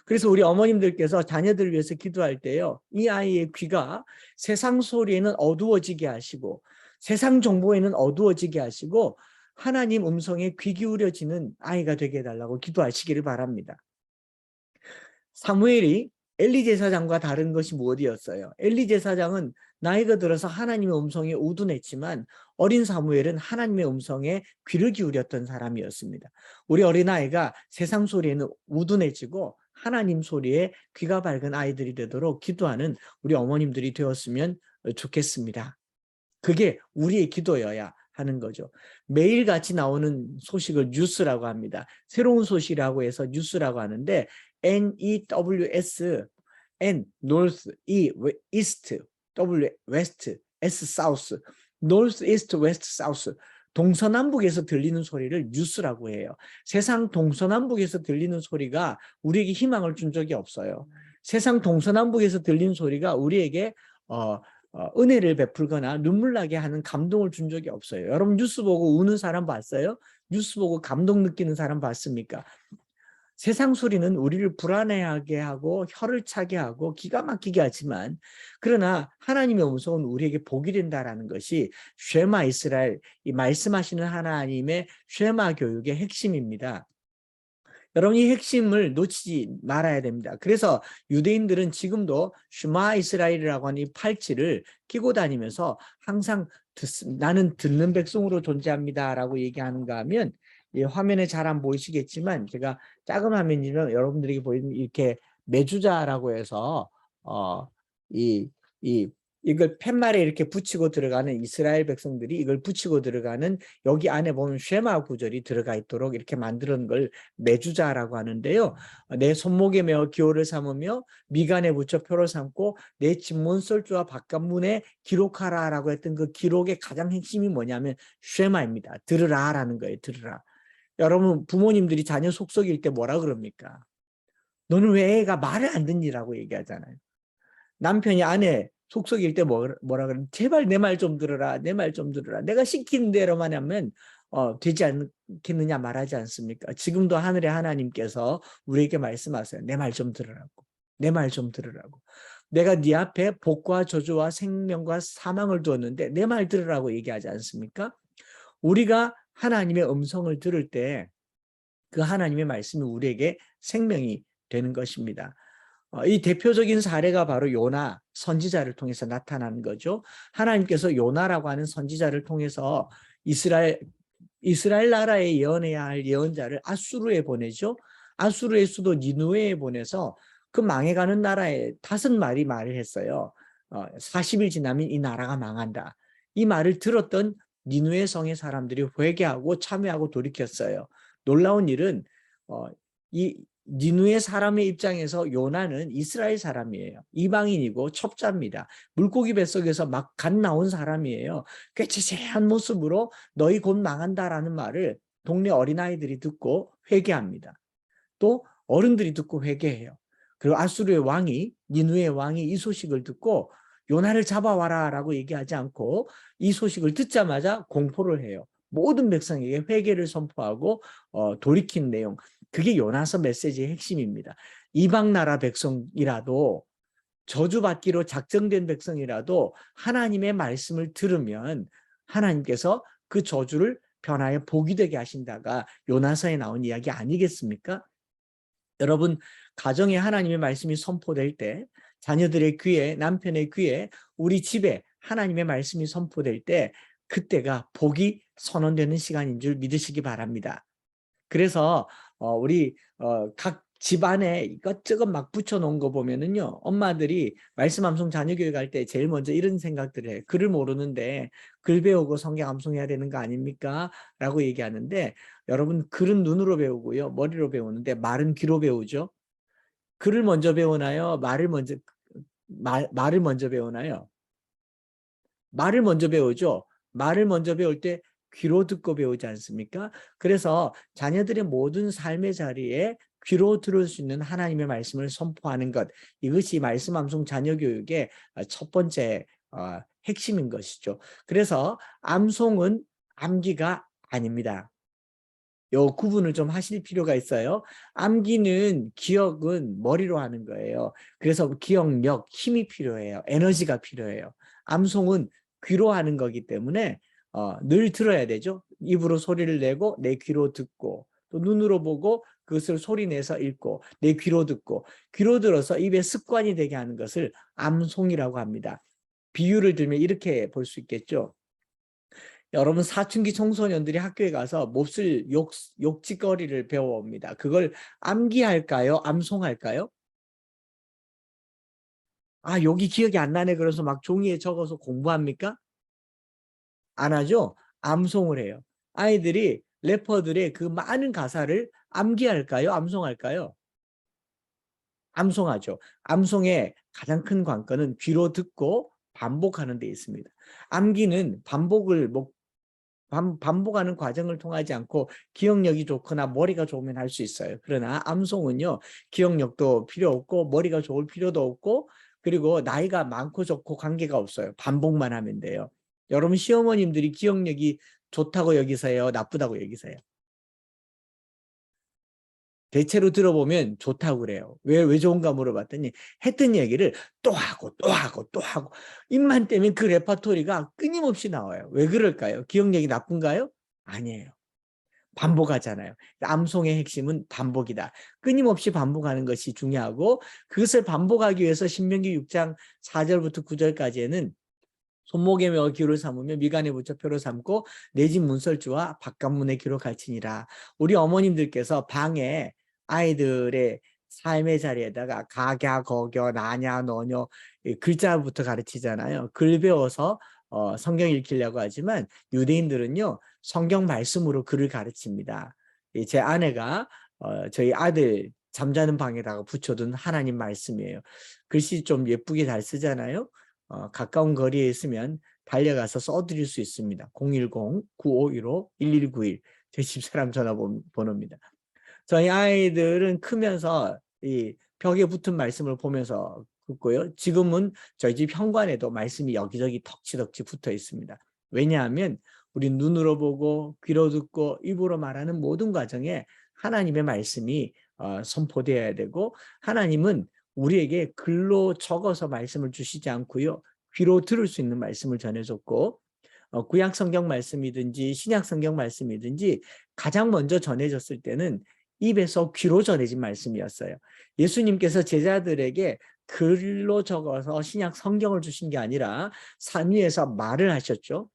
그래서 우리 어머님들께서 자녀들을 위해서 기도할 때요, 이 아이의 귀가 세상 소리에는 어두워지게 하시고 세상 정보에는 어두워지게 하시고 하나님 음성에 귀 기울여지는 아이가 되게 해달라고 기도하시기를 바랍니다. 사무엘이 엘리 제사장과 다른 것이 무엇이었어요? 엘리 제사장은 나이가 들어서 하나님의 음성에 우둔했지만 어린 사무엘은 하나님의 음성에 귀를 기울였던 사람이었습니다. 우리 어린아이가 세상 소리에는 우둔해지고 하나님 소리에 귀가 밝은 아이들이 되도록 기도하는 우리 어머님들이 되었으면 좋겠습니다. 그게 우리의 기도여야 하는 거죠. 매일같이 나오는 소식을 뉴스라고 합니다. 새로운 소식이라고 해서 뉴스라고 하는데 NEWS, N, North, E, East, W, West, S, South, North, East, West, South. 동서남북에서 들리는 소리를 뉴스라고 해요. 세상 동서남북에서 들리는 소리가 우리에게 희망을 준 적이 없어요. 세상 동서남북에서 들리는 소리가 우리에게 은혜를 베풀거나 눈물 나게 하는 감동을 준 적이 없어요. 여러분 뉴스 보고 우는 사람 봤어요? 뉴스 보고 감동 느끼는 사람 봤습니까? 세상 소리는 우리를 불안해하게 하고 혀를 차게 하고 기가 막히게 하지만 그러나 하나님의 음성은 우리에게 복이 된다라는 것이 쉐마 이스라엘, 이 말씀하시는 하나님의 쉐마 교육의 핵심입니다. 여러분 이 핵심을 놓치지 말아야 됩니다. 그래서 유대인들은 지금도 쉐마 이스라엘이라고 하는 이 팔찌를 끼고 다니면서 항상 나는 듣는 백성으로 존재합니다 라고 얘기하는가 하면 이 화면에 잘 안 보이시겠지만 제가 작은 화면이면 여러분들에게 보이는 이렇게 매주자라고 해서 이걸 팻말에 이렇게 붙이고 들어가는 이스라엘 백성들이 이걸 붙이고 들어가는 여기 안에 보면 쉐마 구절이 들어가 있도록 이렇게 만드는 걸 매주자라고 하는데요. 내 손목에 메어 기호를 삼으며 미간에 붙여 표를 삼고 내 집문설주와 바깥문에 기록하라라고 했던 그 기록의 가장 핵심이 뭐냐면 쉐마입니다. 들으라라는 거예요. 들으라. 여러분 부모님들이 자녀 속썩일 때 뭐라 그럽니까? 너는 왜 애가 말을 안 듣니라고 얘기하잖아요. 남편이 아내 속썩일 때 뭐라 그러면 제발 내 말 좀 들어라. 내 말 좀 들어라. 내가 시키는 대로만 하면 되지 않겠느냐 말하지 않습니까? 지금도 하늘의 하나님께서 우리에게 말씀하세요. 내 말 좀 들으라고. 내 말 좀 들으라고. 내가 네 앞에 복과 저주와 생명과 사망을 두었는데 내 말 들으라고 얘기하지 않습니까? 우리가 하나님의 음성을 들을 때 그 하나님의 말씀이 우리에게 생명이 되는 것입니다. 이 대표적인 사례가 바로 요나 선지자를 통해서 나타나는 거죠. 하나님께서 요나라고 하는 선지자를 통해서 이스라엘 나라에 예언해야 할 예언자를 아수르에 보내죠. 아수르의 수도 니누에에 보내서 그 망해가는 나라에 5마리 말을 했어요. 40일 지나면 이 나라가 망한다. 이 말을 들었던 니누에 성의 사람들이 회개하고 참회하고 돌이켰어요. 놀라운 일은 이 니누의 사람의 입장에서 요나는 이스라엘 사람이에요. 이방인이고 첩자입니다. 물고기 뱃속에서 막 갓 나온 사람이에요. 꾀치세한 모습으로 너희 곧 망한다라는 말을 동네 어린아이들이 듣고 회개합니다. 또 어른들이 듣고 회개해요. 그리고 아수르의 왕이 니누의 왕이 이 소식을 듣고 요나를 잡아와라 라고 얘기하지 않고 이 소식을 듣자마자 공포를 해요. 모든 백성에게 회개를 선포하고 돌이킨 내용. 그게 요나서 메시지의 핵심입니다. 이방 나라 백성이라도 저주받기로 작정된 백성이라도 하나님의 말씀을 들으면 하나님께서 그 저주를 변하여 복이 되게 하신다가 요나서에 나온 이야기 아니겠습니까? 여러분 가정에 하나님의 말씀이 선포될 때 자녀들의 귀에 남편의 귀에 우리 집에 하나님의 말씀이 선포될 때 그때가 복이 선언되는 시간인 줄 믿으시기 바랍니다. 그래서 우리 각 집안에 이것저것 막 붙여놓은 거 보면은요 엄마들이 말씀 암송 자녀 교육할 때 제일 먼저 이런 생각들을 해요. 글을 모르는데 글 배우고 성경 암송해야 되는 거 아닙니까? 라고 얘기하는데 여러분 글은 눈으로 배우고요 머리로 배우는데 말은 귀로 배우죠. 글을 먼저 배우나요? 말을 먼저 배우나요? 말을 먼저 배우죠. 말을 먼저 배울 때 귀로 듣고 배우지 않습니까? 그래서 자녀들의 모든 삶의 자리에 귀로 들을 수 있는 하나님의 말씀을 선포하는 것, 이것이 말씀 암송 자녀 교육의 첫 번째 핵심인 것이죠. 그래서 암송은 암기가 아닙니다. 요 구분을 좀 하실 필요가 있어요. 암기는 기억은 머리로 하는 거예요. 그래서 기억력, 힘이 필요해요. 에너지가 필요해요. 암송은 귀로 하는 거기 때문에 늘 들어야 되죠. 입으로 소리를 내고 내 귀로 듣고 또 눈으로 보고 그것을 소리내서 읽고 내 귀로 듣고 귀로 들어서 입에 습관이 되게 하는 것을 암송이라고 합니다. 비유를 들면 이렇게 볼 수 있겠죠. 여러분 사춘기 청소년들이 학교에 가서 몹쓸 욕짓거리를 배워옵니다. 그걸 암기할까요? 암송할까요? 아, 여기 기억이 안 나네. 그래서 막 종이에 적어서 공부합니까? 안 하죠? 암송을 해요. 아이들이 래퍼들의 그 많은 가사를 암기할까요? 암송할까요? 암송하죠. 암송의 가장 큰 관건은 귀로 듣고 반복하는 데 있습니다. 암기는 반복하는 과정을 통하지 않고 기억력이 좋거나 머리가 좋으면 할 수 있어요. 그러나 암송은요, 기억력도 필요 없고 머리가 좋을 필요도 없고 그리고 나이가 많고 적고 관계가 없어요. 반복만 하면 돼요. 여러분 시어머님들이 기억력이 좋다고 여기세요? 나쁘다고 여기세요? 대체로 들어보면 좋다고 그래요. 왜 좋은가 물어봤더니 했던 얘기를 또 하고 또 하고 또 하고 입만 떼면 그 레퍼토리가 끊임없이 나와요. 왜 그럴까요? 기억력이 나쁜가요? 아니에요. 반복하잖아요. 암송의 핵심은 반복이다. 끊임없이 반복하는 것이 중요하고 그것을 반복하기 위해서 신명기 6장 4절부터 9절까지에는 손목에 메어 기호를 삼으며 미간에 붙여 표로 삼고 내 집 문설주와 바깥문에 기로 갈지니라. 우리 어머님들께서 방에 아이들의 삶의 자리에다가 가갸, 거겨, 나냐, 너녀 글자부터 가르치잖아요. 글 배워서 성경 읽히려고 하지만 유대인들은요 성경 말씀으로 글을 가르칩니다. 제 아내가 저희 아들 잠자는 방에다가 붙여둔 하나님 말씀이에요. 글씨 좀 예쁘게 잘 쓰잖아요. 가까운 거리에 있으면 달려가서 써드릴 수 있습니다. 010-9515-1191 제 집사람 전화번호입니다. 저희 아이들은 크면서 이 벽에 붙은 말씀을 보면서 긋고요. 지금은 저희 집 현관에도 말씀이 여기저기 덕지덕지 붙어 있습니다. 왜냐하면 우리 눈으로 보고 귀로 듣고 입으로 말하는 모든 과정에 하나님의 말씀이 선포되어야 되고 하나님은 우리에게 글로 적어서 말씀을 주시지 않고요. 귀로 들을 수 있는 말씀을 전해줬고 구약 성경 말씀이든지 신약 성경 말씀이든지 가장 먼저 전해졌을 때는 입에서 귀로 전해진 말씀이었어요. 예수님께서 제자들에게 글로 적어서 신약 성경을 주신 게 아니라 산 위에서 말을 하셨죠.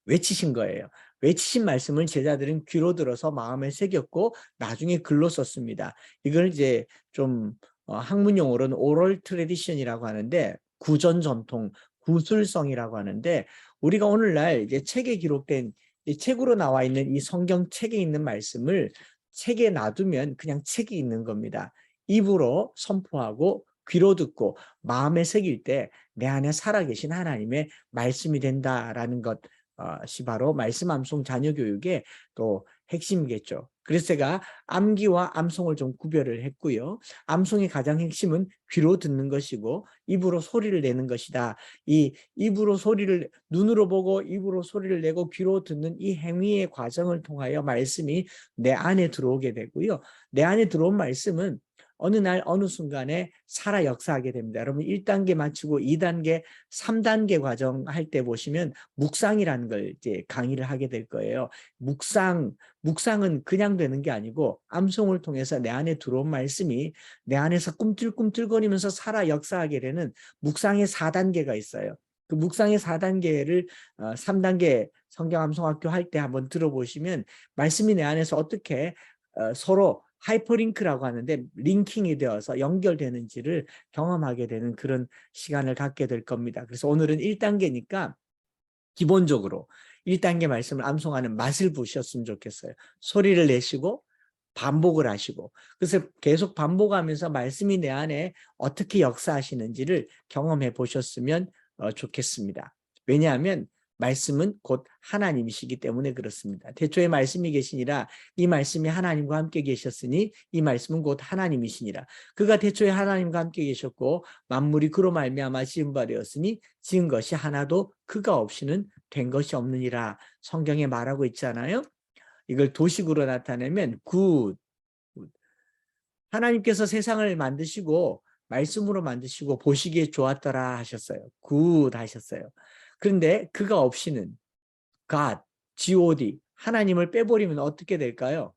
외치신 거예요. 외치신 말씀을 제자들은 귀로 들어서 마음에 새겼고 나중에 글로 썼습니다. 이걸 이제 좀 학문 용어로는 오럴 트래디션이라고 하는데 구전 전통, 구술성이라고 하는데 우리가 오늘날 이제 책에 기록된 이 책으로 나와 있는 이 성경 책에 있는 말씀을 책에 놔두면 그냥 책이 있는 겁니다. 입으로 선포하고 귀로 듣고 마음에 새길 때 내 안에 살아계신 하나님의 말씀이 된다라는 것이 바로 말씀 암송 자녀 교육의 또 핵심이겠죠. 그래서 제가 암기와 암송을 좀 구별을 했고요. 암송의 가장 핵심은 귀로 듣는 것이고 입으로 소리를 내는 것이다. 이 입으로 소리를 눈으로 보고 입으로 소리를 내고 귀로 듣는 이 행위의 과정을 통하여 말씀이 내 안에 들어오게 되고요. 내 안에 들어온 말씀은 어느 날 어느 순간에 살아 역사하게 됩니다. 여러분 1단계 마치고 2단계, 3단계 과정 할 때 보시면 묵상이라는 걸 이제 강의를 하게 될 거예요. 묵상은 그냥 되는 게 아니고 암송을 통해서 내 안에 들어온 말씀이 내 안에서 꿈틀꿈틀거리면서 살아 역사하게 되는 묵상의 4단계가 있어요. 그 묵상의 4단계를 3단계 성경 암송학교 할 때 한번 들어보시면 말씀이 내 안에서 어떻게 서로 하이퍼링크라고 하는데 링킹이 되어서 연결되는지를 경험하게 되는 그런 시간을 갖게 될 겁니다. 그래서 오늘은 1단계니까 기본적으로 1단계 말씀을 암송하는 맛을 보셨으면 좋겠어요. 소리를 내시고 반복을 하시고 그래서 계속 반복하면서 말씀이 내 안에 어떻게 역사하시는지를 경험해 보셨으면 좋겠습니다. 왜냐하면 말씀은 곧 하나님이시기 때문에 그렇습니다. 태초에 말씀이 계시니라 이 말씀이 하나님과 함께 계셨으니 이 말씀은 곧 하나님이시니라. 그가 태초에 하나님과 함께 계셨고 만물이 그로 말미암아 지은 바 되었으니 지은 것이 하나도 그가 없이는 된 것이 없느니라. 성경에 말하고 있잖아요. 이걸 도식으로 나타내면 굿. 하나님께서 세상을 만드시고 말씀으로 만드시고 보시기에 좋았더라 하셨어요. 굿 하셨어요. 그런데 그가 없이는 God, God, 하나님을 빼버리면 어떻게 될까요?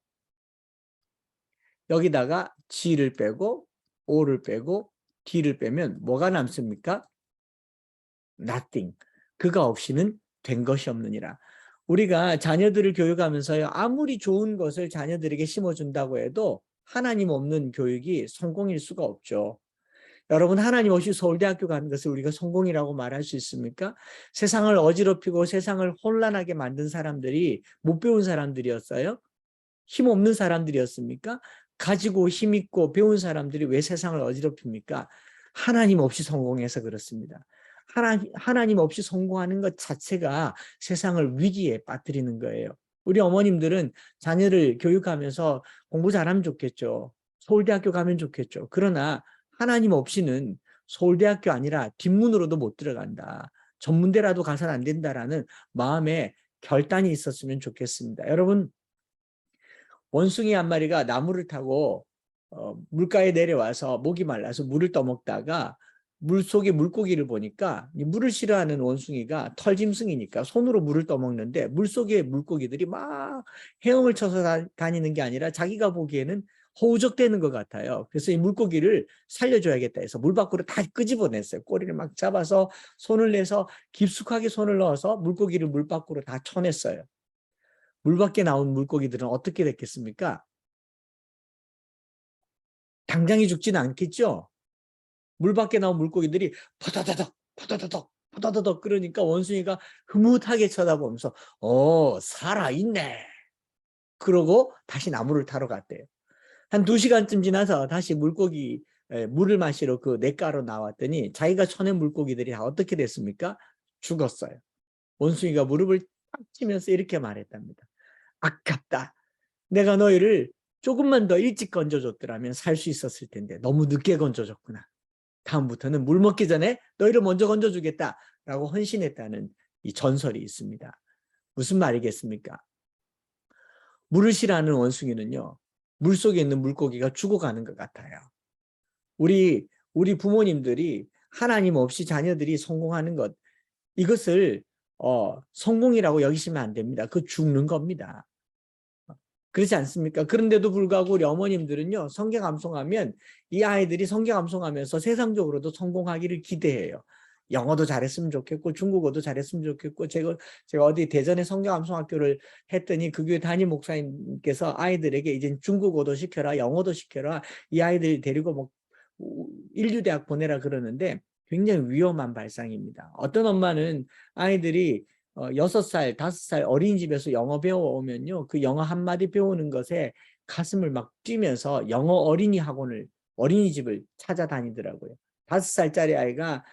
여기다가 G를 빼고 O를 빼고 D를 빼면 뭐가 남습니까? Nothing. 그가 없이는 된 것이 없느니라. 우리가 자녀들을 교육하면서요, 아무리 좋은 것을 자녀들에게 심어준다고 해도 하나님 없는 교육이 성공일 수가 없죠. 여러분, 하나님 없이 서울대학교 가는 것을 우리가 성공이라고 말할 수 있습니까? 세상을 어지럽히고 세상을 혼란하게 만든 사람들이 못 배운 사람들이었어요? 힘없는 사람들이었습니까? 가지고 힘있고 배운 사람들이 왜 세상을 어지럽힙니까? 하나님 없이 성공해서 그렇습니다. 하나님 없이 성공하는 것 자체가 세상을 위기에 빠뜨리는 거예요. 우리 어머님들은 자녀를 교육하면서 공부 잘하면 좋겠죠. 서울대학교 가면 좋겠죠. 그러나 하나님 없이는 서울대학교 아니라 뒷문으로도 못 들어간다. 전문대라도 가서는 안 된다라는 마음에 결단이 있었으면 좋겠습니다. 여러분, 원숭이 한 마리가 나무를 타고 물가에 내려와서 목이 말라서 물을 떠먹다가 물속에 물고기를 보니까 물을 싫어하는 원숭이가 털짐승이니까 손으로 물을 떠먹는데 물속에 물고기들이 막 헤엄을 쳐서 다니는 게 아니라 자기가 보기에는 허우적대는 것 같아요. 그래서 이 물고기를 살려줘야겠다 해서 물 밖으로 다 끄집어냈어요. 꼬리를 막 잡아서 손을 내서 깊숙하게 손을 넣어서 물고기를 물 밖으로 다 쳐냈어요. 물 밖에 나온 물고기들은 어떻게 됐겠습니까? 당장이 죽지는 않겠죠? 물 밖에 나온 물고기들이 포다다닥 포다다닥 포다다닥 그러니까 원숭이가 흐뭇하게 쳐다보면서 살아있네. 그러고 다시 나무를 타러 갔대요. 한 2시간쯤 지나서 다시 물을 마시러 그 냇가로 나왔더니 자기가 쳐낸 물고기들이 다 어떻게 됐습니까? 죽었어요. 원숭이가 무릎을 탁 치면서 이렇게 말했답니다. 아깝다. 내가 너희를 조금만 더 일찍 건져줬더라면 살 수 있었을 텐데 너무 늦게 건져줬구나. 다음부터는 물 먹기 전에 너희를 먼저 건져주겠다라고 헌신했다는 이 전설이 있습니다. 무슨 말이겠습니까? 물을 싫어하는 원숭이는요, 물속에 있는 물고기가 죽어가는 것 같아요. 우리 부모님들이 하나님 없이 자녀들이 성공하는 것, 이것을 성공이라고 여기시면 안 됩니다. 그거 죽는 겁니다. 그렇지 않습니까? 그런데도 불구하고 우리 어머님들은요, 성경 암송하면 이 아이들이 성경 암송하면서 세상적으로도 성공하기를 기대해요. 영어도 잘했으면 좋겠고 중국어도 잘했으면 좋겠고 제가 어디 대전에 성경 암송학교를 했더니 그 교회 담임 목사님께서 아이들에게 이제 중국어도 시켜라, 영어도 시켜라, 이 아이들 데리고 뭐 인류대학 보내라 그러는데 굉장히 위험한 발상입니다. 어떤 엄마는 아이들이 6살, 5살 어린이집에서 영어 배워오면요, 그 영어 한마디 배우는 것에 가슴을 막 뛰면서 영어 어린이집을 찾아다니더라고요. 5살짜리 아이가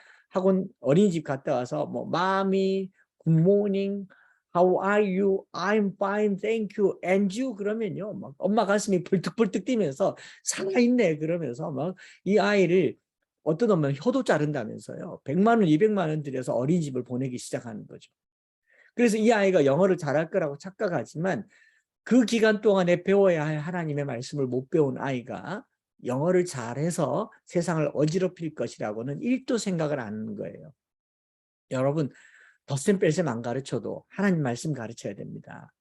어린이집 갔다 와서 뭐 Mommy, Good morning, How are you? I'm fine, thank you. And you? 그러면요, 막 엄마 가슴이 벌떡벌떡 뛰면서 살아있네 그러면서 막 이 아이를 어떤 엄마는 혀도 자른다면서요. 100만 원, 200만 원 들여서 어린이집을 보내기 시작하는 거죠. 그래서 이 아이가 영어를 잘할 거라고 착각하지만 그 기간 동안에 배워야 할 하나님의 말씀을 못 배운 아이가 영어를 잘해서 세상을 어지럽힐 것이라고는 1도 생각을 안 하는 거예요. 여러분, 덧셈 뺄셈 안 가르쳐도 하나님 말씀 가르쳐야 됩니다.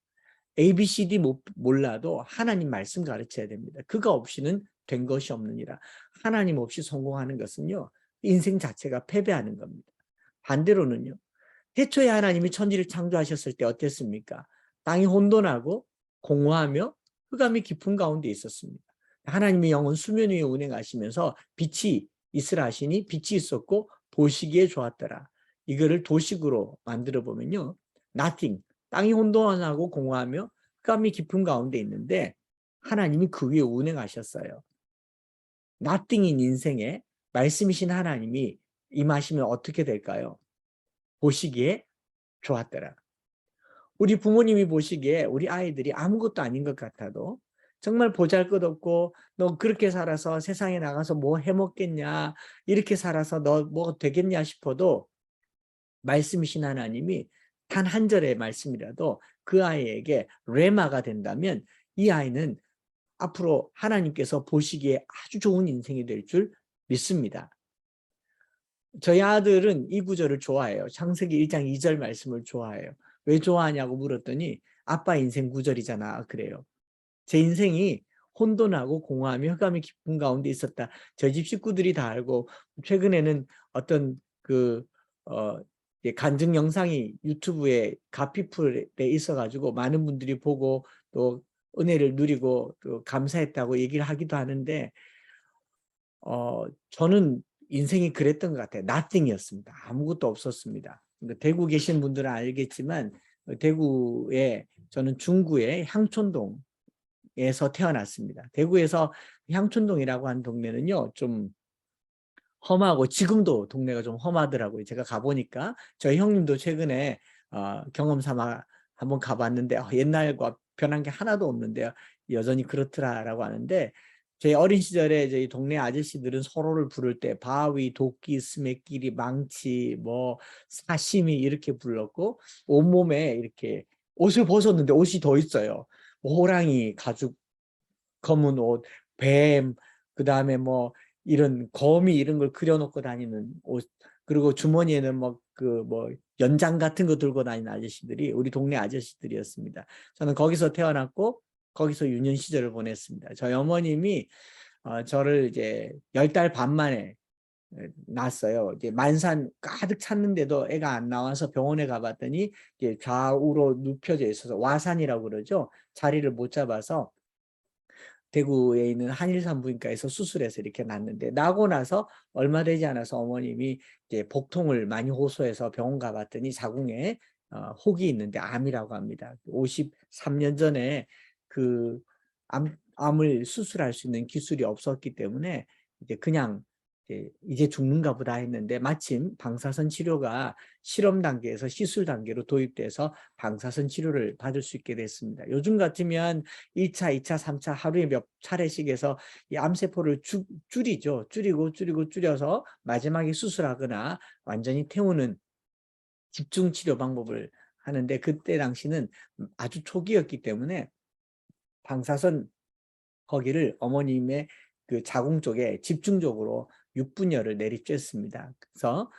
ABCD 몰라도 하나님 말씀 가르쳐야 됩니다. 그거 없이는 된 것이 없느니라. 하나님 없이 성공하는 것은요, 인생 자체가 패배하는 겁니다. 반대로는요, 태초에 하나님이 천지를 창조하셨을 때 어땠습니까? 땅이 혼돈하고 공허하며 흑암이 깊은 가운데 있었습니다. 하나님의 영은 수면 위에 운행하시면서 빛이 있으라 하시니 빛이 있었고 보시기에 좋았더라. 이거를 도식으로 만들어 보면요, nothing, 땅이 혼돈하고 공허하며 흑암이 깊은 가운데 있는데 하나님이 그 위에 운행하셨어요. nothing인 인생에 말씀이신 하나님이 임하시면 어떻게 될까요? 보시기에 좋았더라. 우리 부모님이 보시기에 우리 아이들이 아무것도 아닌 것 같아도 정말 보잘것없고 너 그렇게 살아서 세상에 나가서 뭐 해먹겠냐, 이렇게 살아서 너 뭐 되겠냐 싶어도 말씀이신 하나님이 단 한 절의 말씀이라도 그 아이에게 레마가 된다면 이 아이는 앞으로 하나님께서 보시기에 아주 좋은 인생이 될 줄 믿습니다. 저희 아들은 이 구절을 좋아해요. 창세기 1장 2절 말씀을 좋아해요. 왜 좋아하냐고 물었더니 아빠 인생 구절이잖아 그래요. 제 인생이 혼돈하고 공허하며 흑암이 깊은 가운데 있었다. 저희 집 식구들이 다 알고, 최근에는 어떤 이제 간증 영상이 유튜브에 가피풀에 있어가지고 많은 분들이 보고 또 은혜를 누리고 또 감사했다고 얘기를 하기도 하는데 저는 인생이 그랬던 것 같아요. nothing이었습니다. 아무것도 없었습니다. 대구 계신 분들은 알겠지만 대구에 저는 중구의 향촌동에서 태어났습니다. 대구에서 향촌동이라고 하는 동네는요 좀 험하고 지금도 동네가 좀 험하더라고요. 제가 가보니까 저희 형님도 최근에 경험 삼아 한번 가봤는데 옛날과 변한 게 하나도 없는데요. 여전히 그렇더라라고 하는데 제 어린 시절에 저희 동네 아저씨들은 서로를 부를 때 바위, 도끼, 스매끼리, 망치, 뭐 사시미 이렇게 불렀고 온몸에 이렇게 옷을 벗었는데 옷이 더 있어요. 뭐 호랑이, 가죽, 검은 옷, 뱀, 그 다음에 뭐 이런 거미 이런 걸 그려놓고 다니는 옷, 그리고 주머니에는 뭐 연장 같은 거 들고 다니는 아저씨들이 우리 동네 아저씨들이었습니다. 저는 거기서 태어났고 거기서 유년 시절을 보냈습니다. 저희 어머님이 저를 이제 10달 반 만에 낳았어요. 이제 만산 가득 찼는데도 애가 안 나와서 병원에 가봤더니 이제 좌우로 눕혀져 있어서 와산이라고 그러죠. 자리를 못 잡아서 대구에 있는 한일산부인과에서 수술해서 이렇게 낳았는데 나고 나서 얼마 되지 않아서 어머님이 이제 복통을 많이 호소해서 병원 가봤더니 자궁에 혹이 있는데 암이라고 합니다. 53년 전에 그 암을 수술할 수 있는 기술이 없었기 때문에 이제 그냥 이제 죽는가 보다 했는데 마침 방사선 치료가 실험 단계에서 시술 단계로 도입돼서 방사선 치료를 받을 수 있게 됐습니다. 요즘 같으면 1차, 2차, 3차 하루에 몇 차례씩 해서 이 암세포를 줄이죠. 줄여서 마지막에 수술하거나 완전히 태우는 집중 치료 방법을 하는데 그때 당시는 아주 초기였기 때문에 방사선 거기를 어머님의 그 자궁 쪽에 집중적으로 육분열을 내리쬐습니다. 그래서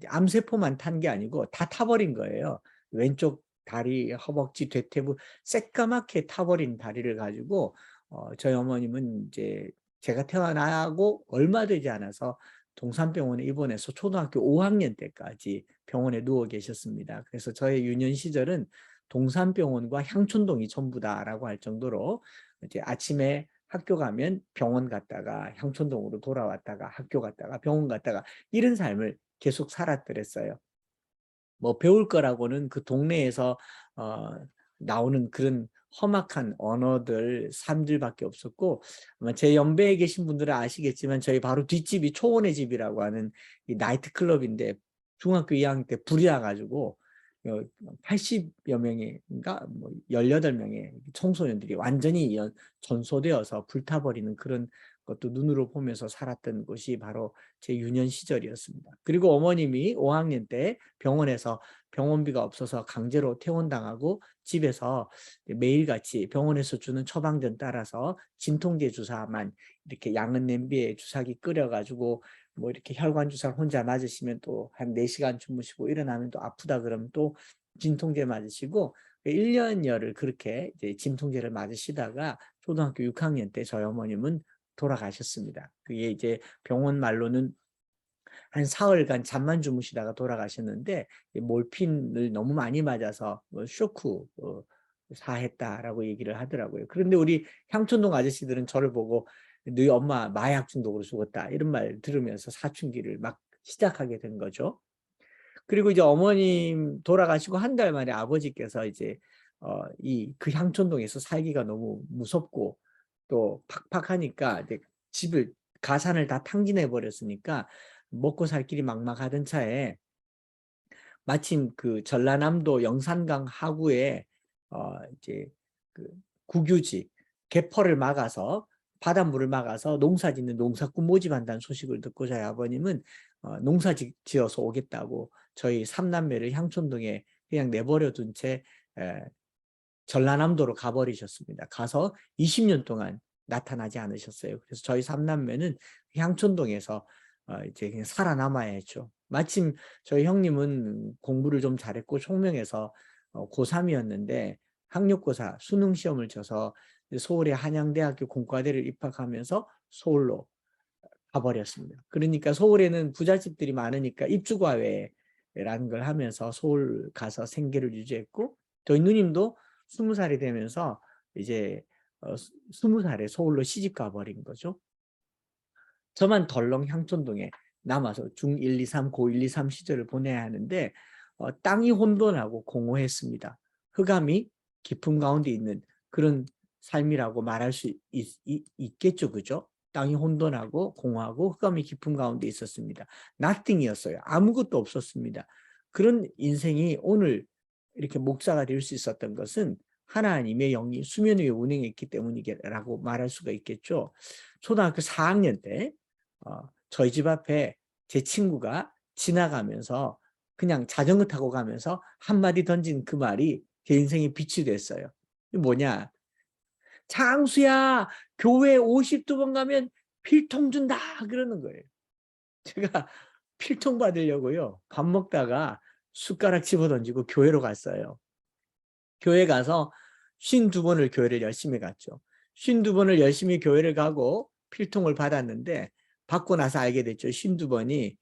암세포만 탄 게 아니고 다 타버린 거예요. 왼쪽 다리, 허벅지, 대퇴부 새까맣게 타버린 다리를 가지고 저희 어머님은 이제 제가 태어나고 얼마 되지 않아서 동산병원에 입원해서 초등학교 5학년 때까지 병원에 누워 계셨습니다. 그래서 저의 유년 시절은 동산병원과 향촌동이 전부다라고 할 정도로 이제 아침에 학교 가면 병원 갔다가 향촌동으로 돌아왔다가 학교 갔다가 병원 갔다가 이런 삶을 계속 살았더랬어요. 뭐 배울 거라고는 그 동네에서 나오는 그런 험악한 언어들, 삶들밖에 없었고 아마 제 연배에 계신 분들은 아시겠지만 저희 바로 뒷집이 초원의 집이라고 하는 이 나이트클럽인데 중학교 2학년 때 불이 나가지고 80여 명인가 뭐 18명의 청소년들이 완전히 전소되어서 불타버리는 그런 것도 눈으로 보면서 살았던 곳이 바로 제 유년 시절이었습니다. 그리고 어머님이 5학년 때 병원에서 병원비가 없어서 강제로 퇴원당하고 집에서 매일같이 병원에서 주는 처방전 따라서 진통제 주사만 이렇게 양은 냄비에 주사기 끓여가지고 뭐 이렇게 혈관 주사를 혼자 맞으시면 또 한 4시간 주무시고 일어나면 또 아프다 그러면 또 진통제 맞으시고 1년여를 그렇게 이제 진통제를 맞으시다가 초등학교 6학년 때 저희 어머님은 돌아가셨습니다. 그게 이제 병원 말로는 한 사흘간 잠만 주무시다가 돌아가셨는데 몰핀을 너무 많이 맞아서 쇼크 사했다라고 얘기를 하더라고요. 그런데 우리 향촌동 아저씨들은 저를 보고 너희 엄마 마약 중독으로 죽었다 이런 말 들으면서 사춘기를 막 시작하게 된 거죠. 그리고 이제 어머님 돌아가시고 한 달 만에 아버지께서 이제 그 향촌동에서 살기가 너무 무섭고 또 팍팍하니까 이제 집을 가산을 다 탕진해 버렸으니까 먹고 살 길이 막막하던 차에 마침 그 전라남도 영산강 하구에 이제 그 국유지 개포를 막아서 바닷물을 막아서 농사짓는 농사꾼 모집한다는 소식을 듣고 저희 아버님은 농사 지어서 오겠다고 저희 3남매를 향촌동에 그냥 내버려 둔 채 전라남도로 가버리셨습니다. 가서 20년 동안 나타나지 않으셨어요. 그래서 저희 3남매는 향촌동에서 이제 그냥 살아남아야 했죠. 마침 저희 형님은 공부를 좀 잘했고 총명해서 고3이었는데 학력고사 수능 시험을 쳐서 서울의 한양대학교 공과대를 입학하면서 서울로 가버렸습니다. 그러니까 서울에는 부잣집들이 많으니까 입주과외 라는 걸 하면서 서울 가서 생계를 유지했고, 저희 누님도 20살이 되면서 이제 20살에 서울로 시집 가버린 거죠. 저만 덜렁 향촌동에 남아서 중1, 2, 3, 고1, 2, 3 시절을 보내야 하는데 땅이 혼돈하고 공허했습니다. 흑암이 깊은 가운데 있는 그런 삶이라고 말할 수 있겠죠. 그죠? 땅이 혼돈하고 공허하고 흑암이 깊은 가운데 있었습니다. nothing이었어요. 아무것도 없었습니다. 그런 인생이 오늘 이렇게 목사가 될 수 있었던 것은 하나님의 영이 수면 위에 운행했기 때문이라고 말할 수가 있겠죠. 초등학교 4학년 때 저희 집 앞에 제 친구가 지나가면서 그냥 자전거 타고 가면서 한마디 던진 그 말이 제 인생의 빛이 됐어요. 뭐냐? 장수야, 교회 52번 가면 필통 준다 그러는 거예요. 제가 필통 받으려고요, 밥 먹다가 숟가락 집어 던지고 교회로 갔어요. 교회 가서 52번을 교회를 열심히 갔죠. 52번을 열심히 교회를 가고 필통을 받았는데, 받고 나서 알게 됐죠. 52번이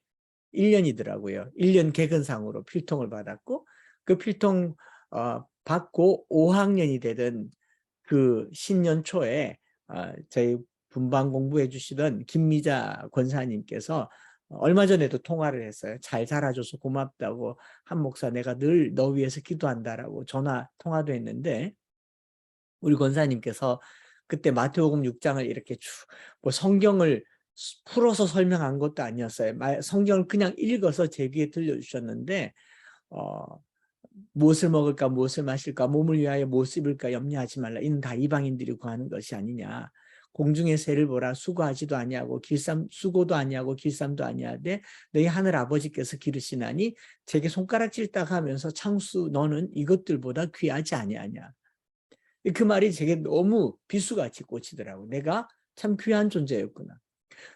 1년이더라고요. 1년 개근상으로 필통을 받았고, 그 필통 받고 5학년이 되던 그 신년 초에 저희 분방 공부해 주시던 김미자 권사님께서 얼마 전에도 통화를 했어요. 잘 자라줘서 고맙다고, 한 목사 내가 늘 너 위해서 기도한다라고 전화 통화도 했는데, 우리 권사님께서 그때 마태복음 6장을 이렇게 뭐 성경을 풀어서 설명한 것도 아니었어요. 성경을 그냥 읽어서 제 귀에 들려주셨는데 무엇을 먹을까 무엇을 마실까 몸을 위하여 무엇을 입을까 염려하지 말라. 이는 다 이방인들이 구하는 것이 아니냐. 공중의 새를 보라. 수고하지도 아니하고 수고도 아니하고 길쌈도 아니하되 너희 하늘 아버지께서 기르시나니 제게 손가락질 딱 하면서 창수 너는 이것들보다 귀하지 아니하냐. 그 말이 제게 너무 비수같이 꽂히더라고요. 내가 참 귀한 존재였구나.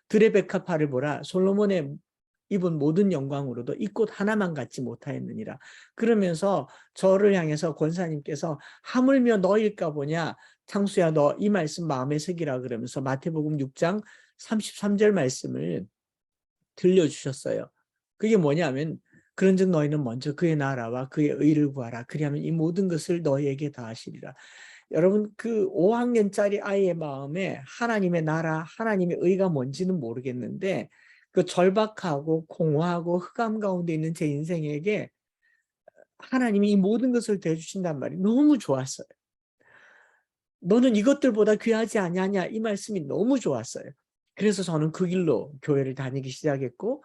들의 백합화를 보라. 솔로몬의 입은 모든 영광으로도 이 꽃 하나만 갖지 못하였느니라. 그러면서 저를 향해서 권사님께서 하물며 너일까 보냐. 창수야 너 이 말씀 마음에 새기라 그러면서 마태복음 6장 33절 말씀을 들려주셨어요. 그게 뭐냐면 그런즉 너희는 먼저 그의 나라와 그의 의를 구하라. 그리하면 이 모든 것을 너희에게 다하시리라. 여러분 그 5학년짜리 아이의 마음에 하나님의 나라, 하나님의 의가 뭔지는 모르겠는데 그 절박하고 공허하고 흑암 가운데 있는 제 인생에게 하나님이 이 모든 것을 대주신단 말이 너무 좋았어요. 너는 이것들보다 귀하지 아니하냐 이 말씀이 너무 좋았어요. 그래서 저는 그 길로 교회를 다니기 시작했고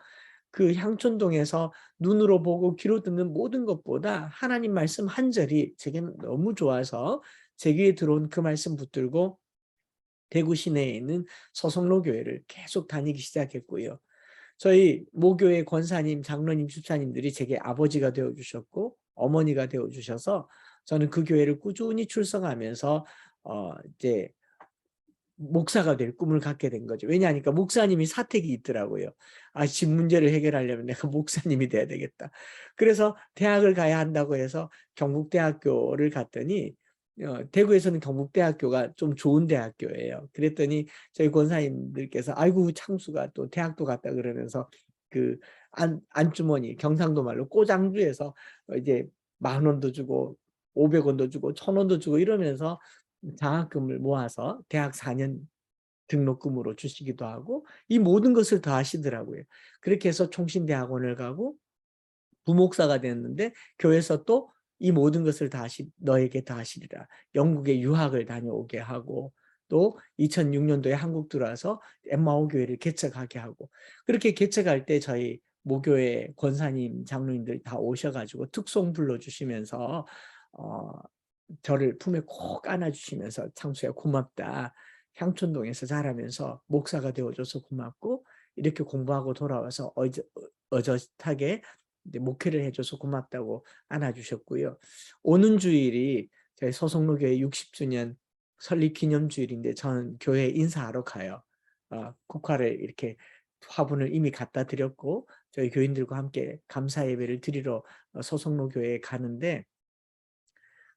그 향촌동에서 눈으로 보고 귀로 듣는 모든 것보다 하나님 말씀 한 절이 제게는 너무 좋아서 제 귀에 들어온 그 말씀 붙들고 대구 시내에 있는 서성로 교회를 계속 다니기 시작했고요. 저희 모교회 권사님, 장로님, 집사님들이 제게 아버지가 되어주셨고 어머니가 되어주셔서 저는 그 교회를 꾸준히 출석하면서 이제 목사가 될 꿈을 갖게 된 거죠. 왜냐하니까 목사님이 사택이 있더라고요. 집 문제를 해결하려면 내가 목사님이 돼야 되겠다. 그래서 대학을 가야 한다고 해서 경북대학교를 갔더니 대구에서는 경북대학교가 좀 좋은 대학교예요. 그랬더니 저희 권사님들께서 아이고 창수가 또 대학도 갔다 그러면서 그 안주머니 경상도 말로 꼬장주에서 이제 10,000원도 주고 500원도 주고 1,000원도 주고 이러면서 장학금을 모아서 대학 4년 등록금으로 주시기도 하고 이 모든 것을 다 하시더라고요. 그렇게 해서 총신대학원을 가고 부목사가 됐는데 교회에서 또 이 모든 것을 너에게 다 하시리라. 영국에 유학을 다녀오게 하고 또 2006년도에 한국 들어와서 엠마오 교회를 개척하게 하고 그렇게 개척할 때 저희 모교회 권사님, 장로님들 다 오셔가지고 특송 불러주시면서 저를 품에 꼭 안아주시면서 창수야 고맙다. 향촌동에서 자라면서 목사가 되어줘서 고맙고 이렇게 공부하고 돌아와서 어젓하게 목회를 해줘서 고맙다고 안아주셨고요. 오는 주일이 저희 서성로교회 60주년 설립 기념주일인데 저는 교회에 인사하러 가요. 국화를 이렇게 화분을 이미 갖다 드렸고 저희 교인들과 함께 감사 예배를 드리러 서성로교회에 가는데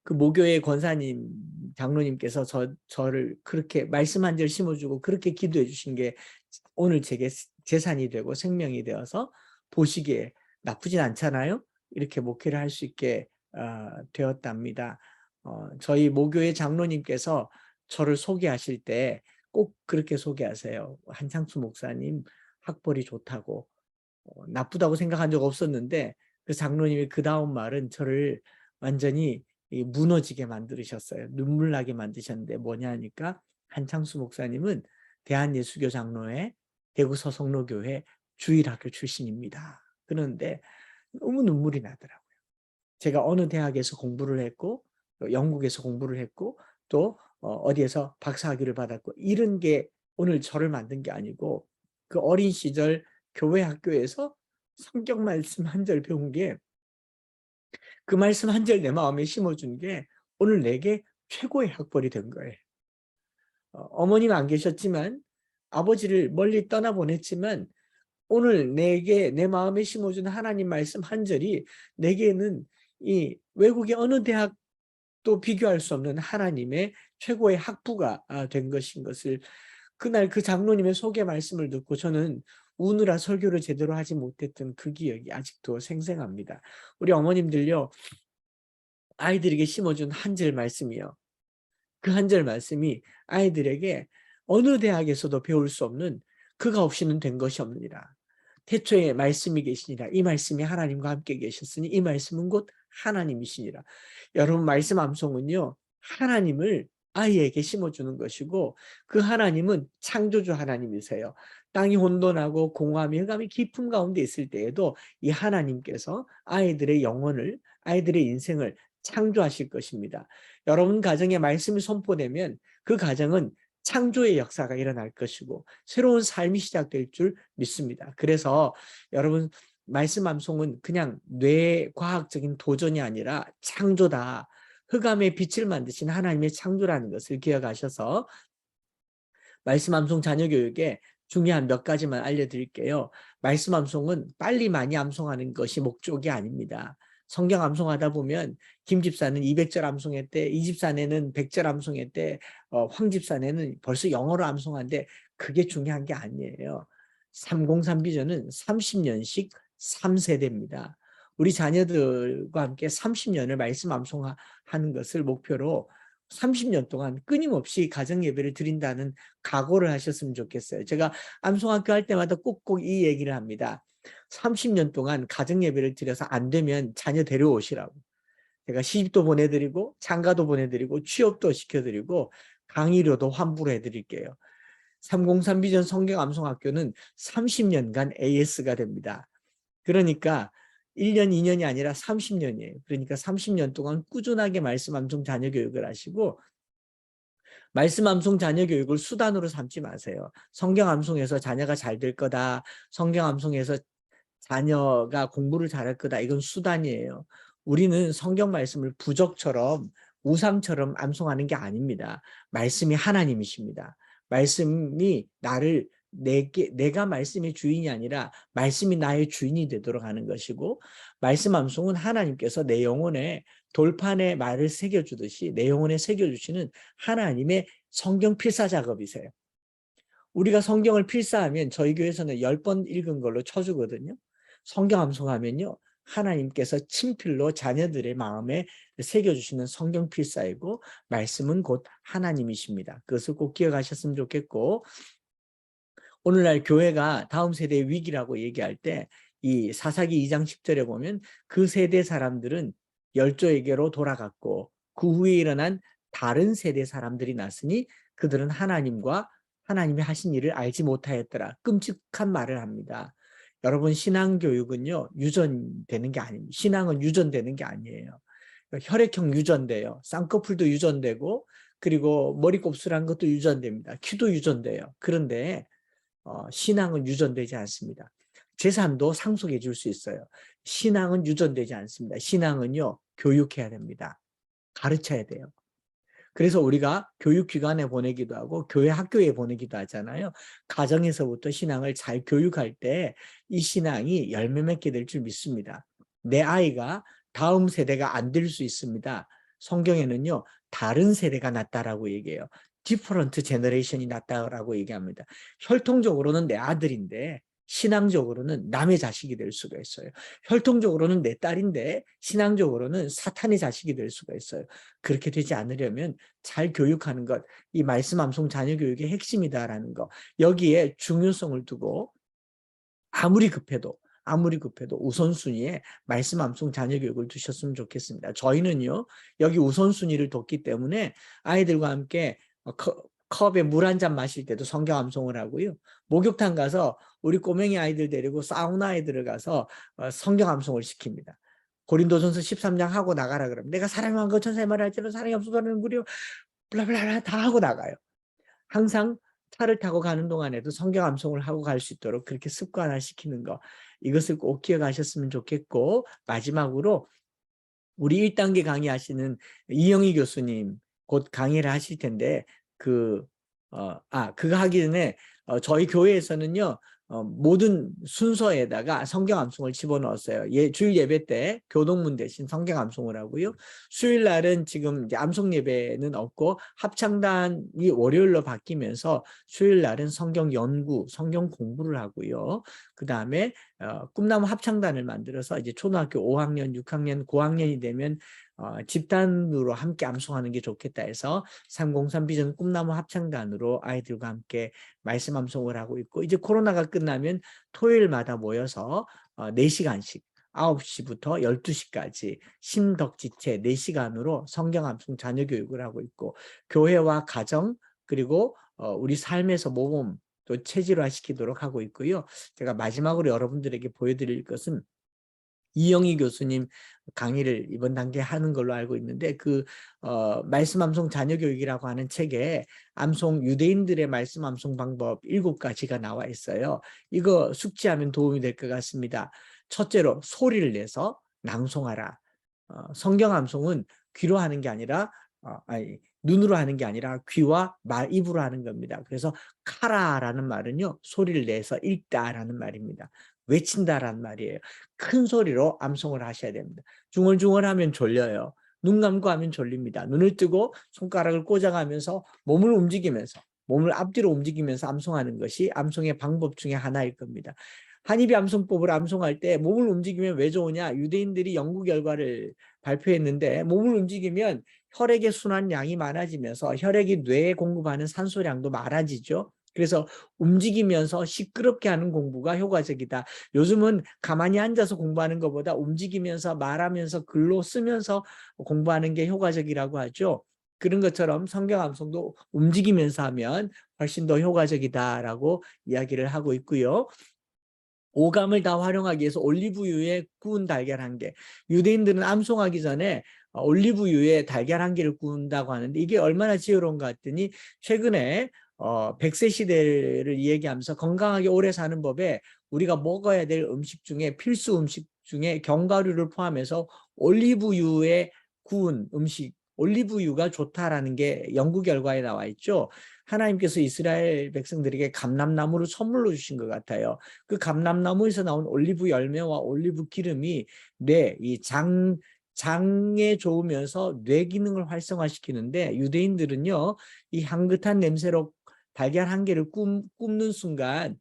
그 모교회 권사님, 장로님께서 저를 그렇게 말씀 한 절 심어주고 그렇게 기도해 주신 게 오늘 제게 재산이 되고 생명이 되어서 보시기에 나쁘진 않잖아요. 이렇게 목회를 할 수 있게 되었답니다. 저희 모교의 장로님께서 저를 소개하실 때 꼭 그렇게 소개하세요. 한창수 목사님 학벌이 좋다고. 나쁘다고 생각한 적 없었는데 그 장로님의 그 다음 말은 저를 완전히 무너지게 만들으셨어요. 눈물 나게 만드셨는데 뭐냐 하니까 한창수 목사님은 대한예수교 장로회 대구 서성로교회 주일학교 출신입니다. 그런데 너무 눈물이 나더라고요. 제가 어느 대학에서 공부를 했고 또 영국에서 공부를 했고 또 어디에서 박사학위를 받았고 이런 게 오늘 저를 만든 게 아니고 그 어린 시절 교회 학교에서 성경 말씀 한 절 배운 게 그 말씀 한 절 내 마음에 심어준 게 오늘 내게 최고의 학벌이 된 거예요. 어머님 안 계셨지만 아버지를 멀리 떠나보냈지만 오늘 내게 내 마음에 심어준 하나님 말씀 한 절이 내게는 이 외국의 어느 대학도 비교할 수 없는 하나님의 최고의 학부가 된 것인 것을 그날 그 장로님의 소개 말씀을 듣고 저는 우느라 설교를 제대로 하지 못했던 그 기억이 아직도 생생합니다. 우리 어머님들요, 아이들에게 심어준 한 절 말씀이요. 그 한 절 말씀이 아이들에게 어느 대학에서도 배울 수 없는 그가 없이는 된 것이 없느니라. 태초에 말씀이 계시니라. 이 말씀이 하나님과 함께 계셨으니 이 말씀은 곧 하나님이시니라. 여러분 말씀 암송은요. 하나님을 아이에게 심어주는 것이고 그 하나님은 창조주 하나님이세요. 땅이 혼돈하고 공허함이 흑암이 깊은 가운데 있을 때에도 이 하나님께서 아이들의 영혼을 아이들의 인생을 창조하실 것입니다. 여러분 가정에 말씀이 선포되면 그 가정은 창조의 역사가 일어날 것이고 새로운 삶이 시작될 줄 믿습니다. 그래서 여러분 말씀 암송은 그냥 뇌과학적인 도전이 아니라 창조다. 흑암의 빛을 만드신 하나님의 창조라는 것을 기억하셔서 말씀 암송 자녀 교육에 중요한 몇 가지만 알려드릴게요. 말씀 암송은 빨리 많이 암송하는 것이 목적이 아닙니다. 성경 암송하다 보면 김 집사는 200절 암송했대, 이 집사네는 100절 암송했대, 황 집사네는 벌써 영어로 암송한데 그게 중요한 게 아니에요. 303 비전은 30년씩 3세대입니다. 우리 자녀들과 함께 30년을 말씀 암송하는 것을 목표로 30년 동안 끊임없이 가정예배를 드린다는 각오를 하셨으면 좋겠어요. 제가 암송학교 할 때마다 꼭꼭 이 얘기를 합니다. 30년 동안 가정예배를 드려서 안 되면 자녀 데려오시라고. 제가 시집도 보내드리고 장가도 보내드리고 취업도 시켜드리고 강의료도 환불 해드릴게요. 303 비전 성경 암송학교는 30년간 AS가 됩니다. 그러니까 1년, 2년이 아니라 30년이에요. 그러니까 30년 동안 꾸준하게 말씀 암송 자녀 교육을 하시고 말씀 암송 자녀 교육을 수단으로 삼지 마세요. 성경 암송에서 자녀가 잘 될 거다. 성경 암송에서 자녀가 공부를 잘할 거다. 이건 수단이에요. 우리는 성경 말씀을 부적처럼 우상처럼 암송하는 게 아닙니다. 말씀이 하나님이십니다. 말씀이 나를 내가 말씀의 주인이 아니라 말씀이 나의 주인이 되도록 하는 것이고 말씀 암송은 하나님께서 내 영혼에 돌판에 말을 새겨주듯이 내 영혼에 새겨주시는 하나님의 성경 필사 작업이세요. 우리가 성경을 필사하면 저희 교회에서는 10번 읽은 걸로 쳐주거든요. 성경 암송하면요. 하나님께서 친필로 자녀들의 마음에 새겨주시는 성경 필사이고 말씀은 곧 하나님이십니다. 그것을 꼭 기억하셨으면 좋겠고 오늘날 교회가 다음 세대의 위기라고 얘기할 때 이 사사기 2장 10절에 보면 그 세대 사람들은 열조에게로 돌아갔고 그 후에 일어난 다른 세대 사람들이 났으니 그들은 하나님과 하나님이 하신 일을 알지 못하였더라. 끔찍한 말을 합니다. 여러분 신앙교육은요 유전되는 게 아닙니다. 신앙은 유전되는 게 아니에요. 혈액형 유전돼요. 쌍꺼풀도 유전되고 그리고 머리 곱슬한 것도 유전됩니다. 키도 유전돼요. 그런데 신앙은 유전되지 않습니다. 재산도 상속해 줄 수 있어요. 신앙은 유전되지 않습니다. 신앙은요 교육해야 됩니다. 가르쳐야 돼요. 그래서 우리가 교육기관에 보내기도 하고 교회 학교에 보내기도 하잖아요. 가정에서부터 신앙을 잘 교육할 때 이 신앙이 열매 맺게 될 줄 믿습니다. 내 아이가 다음 세대가 안 될 수 있습니다. 성경에는요 다른 세대가 낫다라고 얘기해요. 디퍼런트 제너레이션이 낫다라고 얘기합니다. 혈통적으로는 내 아들인데 신앙적으로는 남의 자식이 될 수가 있어요. 혈통적으로는 내 딸인데 신앙적으로는 사탄의 자식이 될 수가 있어요. 그렇게 되지 않으려면 잘 교육하는 것, 이 말씀 암송 자녀 교육의 핵심이다라는 거, 여기에 중요성을 두고 아무리 급해도 우선순위에 말씀 암송 자녀 교육을 두셨으면 좋겠습니다. 저희는요, 여기 우선순위를 뒀기 때문에 아이들과 함께 컵에 물 한 잔 마실 때도 성경 암송을 하고요. 목욕탕 가서 우리 꼬맹이 아이들 데리고 사우나에 들어가서 성경 암송을 시킵니다. 고린도전서 13장 하고 나가라 그러면 내가 사랑이 한 것 천사의 말을 할지라도 사랑이 없어서는 무려 블라블라 다 하고 나가요. 항상 차를 타고 가는 동안에도 성경 암송을 하고 갈 수 있도록 그렇게 습관화시키는 거, 이것을 꼭 기억하셨으면 좋겠고, 마지막으로 우리 1단계 강의하시는 이영희 교수님 곧 강의를 하실 텐데 그거 하기 전에 저희 교회에서는요 모든 순서에다가 성경 암송을 집어넣었어요. 주일 예배 때 교동문 대신 성경 암송을 하고요. 수요일 날은 지금 이제 암송 예배는 없고 합창단이 월요일로 바뀌면서 수요일 날은 성경 연구, 성경 공부를 하고요. 그 다음에 꿈나무 합창단을 만들어서 이제 초등학교 5학년, 6학년, 9학년이 되면 집단으로 함께 암송하는 게 좋겠다 해서 303 비전 꿈나무 합창단으로 아이들과 함께 말씀 암송을 하고 있고, 이제 코로나가 끝나면 토요일마다 모여서 4시간씩 9시부터 12시까지 심덕지체 4시간으로 성경 암송 자녀 교육을 하고 있고, 교회와 가정 그리고 우리 삶에서 모범 또 체질화시키도록 하고 있고요. 제가 마지막으로 여러분들에게 보여드릴 것은 이영희 교수님 강의를 이번 단계에 하는 걸로 알고 있는데 말씀 암송 자녀 교육이라고 하는 책에 유대인들의 말씀 암송 방법 7가지가 나와 있어요. 이거 숙지하면 도움이 될 것 같습니다. 첫째로 소리를 내서 낭송하라. 성경 암송은 귀로 하는 게 아니라 눈으로 하는 게 아니라 귀와 입으로 하는 겁니다. 그래서 카라라는 말은요, 소리를 내서 읽다라는 말입니다. 외친다라는 말이에요. 큰 소리로 암송을 하셔야 됩니다. 중얼중얼하면 졸려요. 눈 감고 하면 졸립니다. 눈을 뜨고 손가락을 꽂아가면서 몸을 앞뒤로 움직이면서 암송하는 것이 암송의 방법 중에 하나일 겁니다. 한입이 암송법을 암송할 때 몸을 움직이면 왜 좋으냐? 유대인들이 연구 결과를 발표했는데 몸을 움직이면 혈액의 순환량이 많아지면서 혈액이 뇌에 공급하는 산소량도 많아지죠. 그래서 움직이면서 시끄럽게 하는 공부가 효과적이다. 요즘은 가만히 앉아서 공부하는 것보다 움직이면서 말하면서 글로 쓰면서 공부하는 게 효과적이라고 하죠. 그런 것처럼 성경 암송도 움직이면서 하면 훨씬 더 효과적이다라고 이야기를 하고 있고요. 오감을 다 활용하기 위해서 올리브유에 구운 달걀 1개. 유대인들은 암송하기 전에 올리브유에 달걀 1개를 구운다고 하는데 이게 얼마나 지혜로운가 했더니 최근에 100세 시대를 얘기하면서 건강하게 오래 사는 법에 우리가 먹어야 될 음식 중에 필수 음식 중에 견과류를 포함해서 올리브유에 구운 음식, 올리브유가 좋다라는 게 연구 결과에 나와 있죠. 하나님께서 이스라엘 백성들에게 감람나무를 선물로 주신 것 같아요. 그 감람나무에서 나온 올리브 열매와 올리브 기름이 장에 좋으면서 뇌 기능을 활성화시키는데 유대인들은요, 이 향긋한 냄새로 달걀 1개를 굽는 순간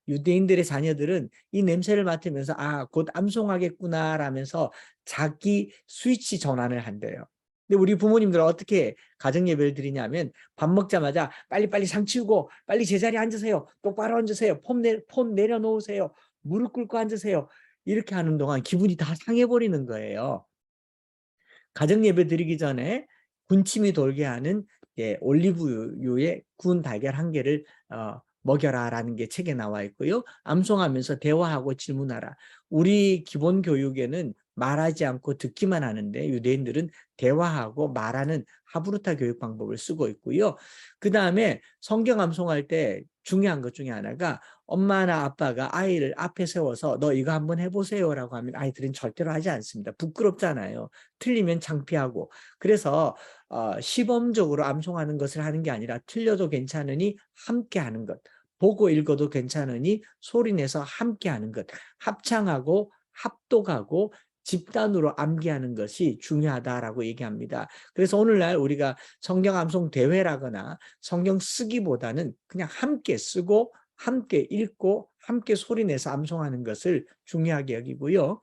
유대인들의 자녀들은 이 냄새를 맡으면서 곧 암송하겠구나 라면서 자기 스위치 전환을 한대요. 근데 우리 부모님들은 어떻게 가정 예배를 드리냐면 밥 먹자마자 빨리빨리 상 치우고 빨리 제자리에 앉으세요. 똑바로 앉으세요. 폰 내려놓으세요. 무릎 꿇고 앉으세요. 이렇게 하는 동안 기분이 다 상해버리는 거예요. 가정 예배 드리기 전에 군침이 돌게 하는 올리브유에 구운 달걀 1개를 먹여라 라는 게 책에 나와 있고요. 암송하면서 대화하고 질문하라. 우리 기본 교육에는 말하지 않고 듣기만 하는데 유대인들은 대화하고 말하는 하브루타 교육 방법을 쓰고 있고요. 그 다음에 성경 암송할 때 중요한 것 중에 하나가 엄마나 아빠가 아이를 앞에 세워서 너 이거 한번 해보세요 라고 하면 아이들은 절대로 하지 않습니다. 부끄럽잖아요. 틀리면 창피하고. 그래서 시범적으로 암송하는 것을 하는 게 아니라 틀려도 괜찮으니 함께 하는 것, 보고 읽어도 괜찮으니 소리내서 함께 하는 것, 합창하고 합독하고 집단으로 암기하는 것이 중요하다라고 얘기합니다. 그래서 오늘날 우리가 성경 암송 대회라거나 성경 쓰기보다는 그냥 함께 쓰고 함께 읽고 함께 소리내서 암송하는 것을 중요하게 여기고요.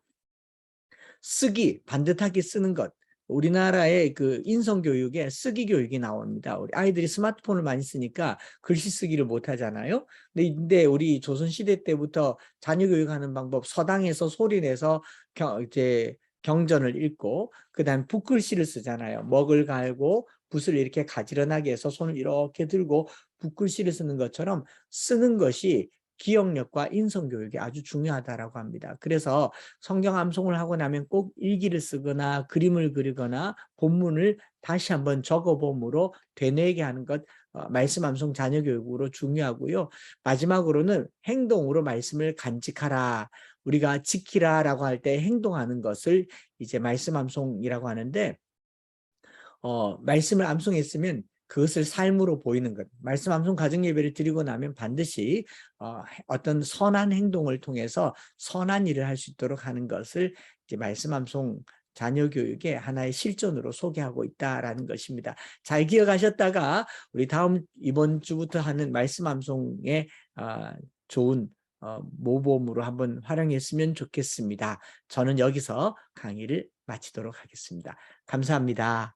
쓰기, 반듯하게 쓰는 것. 우리나라의 그 인성교육에 쓰기 교육이 나옵니다. 우리 아이들이 스마트폰을 많이 쓰니까 글씨 쓰기를 못 하잖아요. 근데 우리 조선시대 때부터 자녀 교육하는 방법, 서당에서 소리내서 이제 경전을 읽고, 그 다음에 붓글씨를 쓰잖아요. 먹을 갈고 붓을 이렇게 가지런하게 해서 손을 이렇게 들고 붓글씨를 쓰는 것처럼 쓰는 것이 기억력과 인성교육이 아주 중요하다라고 합니다. 그래서 성경 암송을 하고 나면 꼭 일기를 쓰거나 그림을 그리거나 본문을 다시 한번 적어봄으로 되뇌게 하는 것, 말씀 암송 자녀 교육으로 중요하고요. 마지막으로는 행동으로 말씀을 간직하라. 우리가 지키라라고 할 때 행동하는 것을 이제 말씀 암송이라고 하는데, 말씀을 암송했으면 그것을 삶으로 보이는 것. 말씀 암송 가정 예배를 드리고 나면 반드시 어떤 선한 행동을 통해서 선한 일을 할 수 있도록 하는 것을 이제 말씀 암송 자녀 교육의 하나의 실전으로 소개하고 있다라는 것입니다. 잘 기억하셨다가 우리 이번 주부터 하는 말씀 암송의 좋은 모범으로 한번 활용했으면 좋겠습니다. 저는 여기서 강의를 마치도록 하겠습니다. 감사합니다.